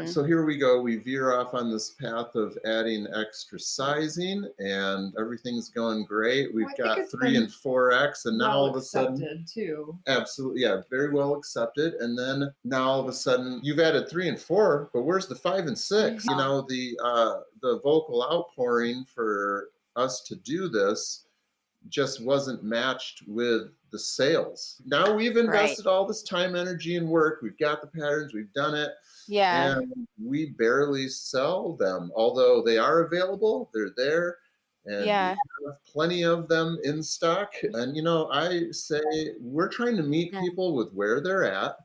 S2: so here we go. We veer off on this path of adding extra sizing, and everything's going great. We've got 3 and 4X, and now all of a sudden,
S3: too.
S2: absolutely, yeah, very well accepted. And then now all of a sudden, you've added 3 and 4, but where's the 5 and 6? The vocal outpouring for us to do this just wasn't matched with the sales. Now we've invested all this time, energy, and work. We've got the patterns, we've done it.
S1: Yeah.
S2: And we barely sell them, although they are available, they're there, and we have plenty of them in stock. And I say we're trying to meet people with where they're at.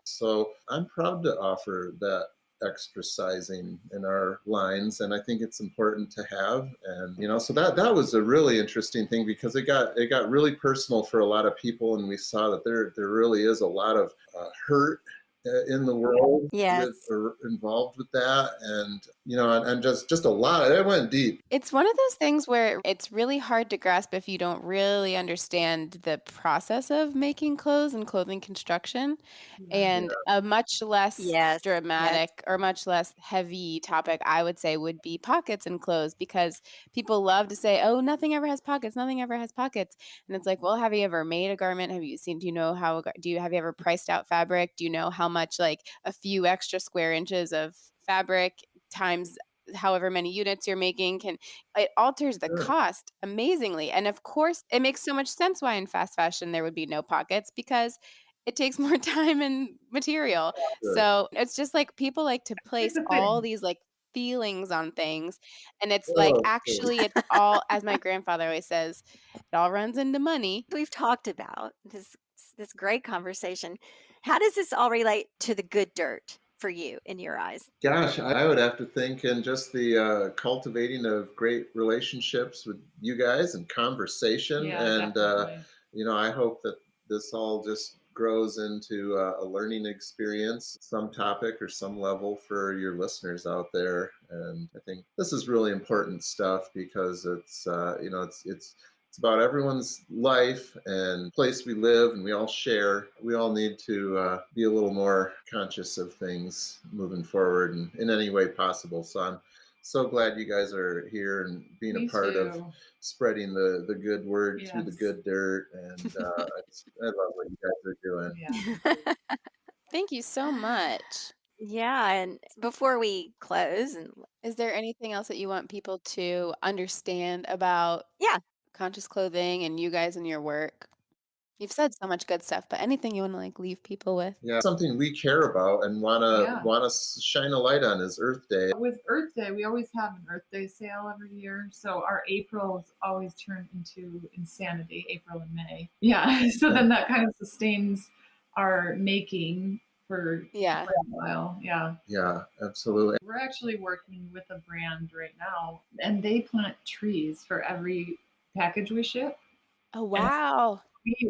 S2: So I'm proud to offer that extra sizing in our lines, and I think it's important to have. And so that was a really interesting thing, because it got really personal for a lot of people, and we saw that there really is a lot of hurt in the world involved with that, and just a lot. It went deep.
S1: It's one of those things where it's really hard to grasp if you don't really understand the process of making clothes and clothing construction. And a much less dramatic or much less heavy topic, I would say, would be pockets in clothes, because people love to say, oh, nothing ever has pockets, nothing ever has pockets. And it's like, well, have you ever made a garment? Have you have you ever priced out fabric? Do you know how much, like, a few extra square inches of fabric times however many units you're making it alters the cost amazingly. And of course, it makes so much sense why in fast fashion there would be no pockets, because it takes more time and material. So it's just like people like to place all these like feelings on things, and it's like actually it's all, as my grandfather always says, it all runs into money.
S5: We've talked about this great conversation. How does this all relate to the good dirt for you in your eyes?
S2: Gosh, I would have to think in just the cultivating of great relationships with you guys and conversation. And, I hope that this all just grows into a learning experience, some topic or some level for your listeners out there. And I think this is really important stuff because it's it's about everyone's life and place we live, and we all share. We all need to be a little more conscious of things moving forward and in any way possible. So I'm so glad you guys are here and being
S3: Me
S2: a part
S3: too.
S2: of spreading the good word through the
S3: Yes.
S2: good dirt. And I love what you guys are doing.
S3: Yeah.
S1: Thank you so much.
S5: Yeah, and before we close, and
S1: Is there anything else that you want people to understand about
S5: yeah,
S1: conscious clothing and you guys and your work? You've said so much good stuff, but anything you want to like leave people with?
S2: Yeah, something we care about and
S3: Yeah.
S2: want to shine a light on is Earth Day.
S3: With Earth Day, we always have an Earth Day sale every year. So our Aprils always turn into insanity, April and May. Yeah. So then that kind of sustains our making for
S1: Yeah.
S3: quite a while. Yeah.
S2: Yeah, absolutely.
S3: We're actually working with a brand right now, and they plant trees for every package we ship.
S1: Oh, wow.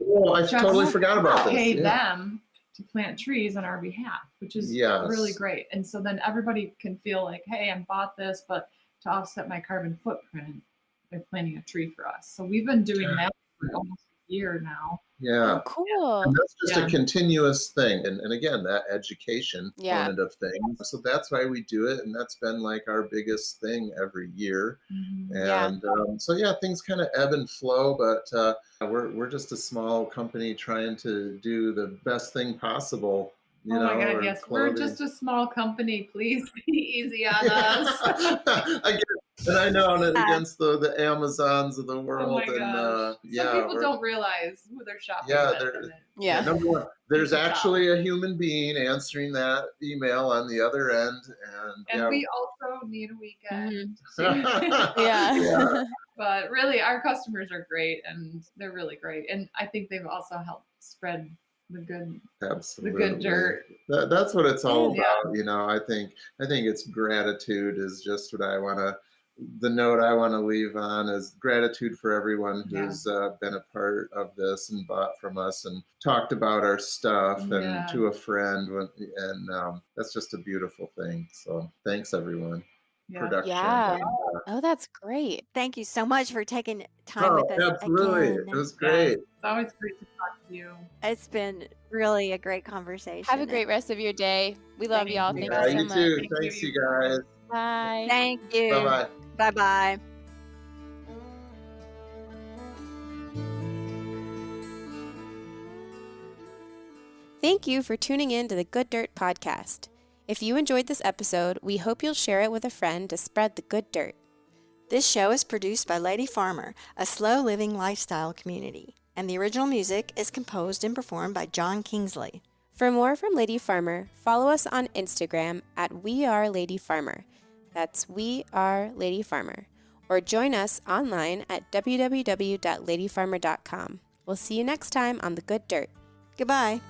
S2: Oh, I
S3: Just
S2: totally forgot about this.
S3: Pay
S2: Yeah.
S3: them to plant trees on our behalf, which is
S2: Yes.
S3: really great. And so then everybody can feel like, hey, I bought this, but to offset my carbon footprint, they're planting a tree for us. So we've been doing that for almost a year now.
S2: Yeah.
S1: Oh, cool.
S2: And that's just
S3: Yeah.
S2: a continuous thing. And again, that education
S1: Yeah.
S2: component of things. So that's why we do it. And that's been like our biggest thing every year.
S1: Yeah.
S2: And so, yeah, things kind of ebb and flow, but we're just a small company trying to do the best thing possible. You
S3: Oh
S2: know,
S3: my God,
S2: or
S3: yes.
S2: clothing.
S3: We're just a small company. Please be easy on us.
S2: I get it. And I know that against the Amazons of the
S3: Oh
S2: world.
S3: my
S2: And
S3: gosh.
S2: yeah,
S3: Some people
S2: we're-
S3: don't realize who they're shopping
S2: Yeah,
S3: with.
S2: they're-
S3: and it-
S1: Yeah.
S2: Number one, there's
S3: can tell.
S2: actually a human being answering that email on the other end, and
S3: And
S2: yeah.
S3: we also need a weekend.
S1: Yeah.
S3: But really, our customers are great, and they're really great. And I think they've also helped spread the good
S2: Absolutely.
S3: dirt.
S2: That's what it's all
S3: Yeah.
S2: about. You know, I think it's gratitude is just what the note I want to leave on is gratitude for everyone who's been a part of this and bought from us and talked about our stuff and to a friend. And that's just a beautiful thing. So thanks, everyone.
S3: Yeah.
S2: Production.
S1: Yeah. Oh, that's great.
S5: thank you so much for taking time with us
S2: absolutely.
S5: again.
S2: It was great.
S3: Yes, it's always great to talk to you.
S5: It's been really a great conversation.
S1: Have a great rest of your day. We love
S3: Thank
S1: y'all.
S3: you.
S1: Thank
S2: Yeah,
S1: you so
S2: you
S1: much.
S2: too.
S3: Thank
S2: Thanks,
S3: you.
S2: you guys.
S1: Bye.
S5: Thank you.
S2: Bye-bye.
S5: Bye-bye.
S1: Thank you for tuning in to the Good Dirt Podcast. If you enjoyed this episode, we hope you'll share it with a friend to spread the good dirt.
S5: This show is produced by Lady Farmer, a slow living lifestyle community, and the original music is composed and performed by John Kingsley.
S1: For more from Lady Farmer, follow us on Instagram at We Are Lady Farmer. That's We Are Lady Farmer. Or join us online at www.ladyfarmer.com. We'll see you next time on The Good Dirt.
S5: Goodbye.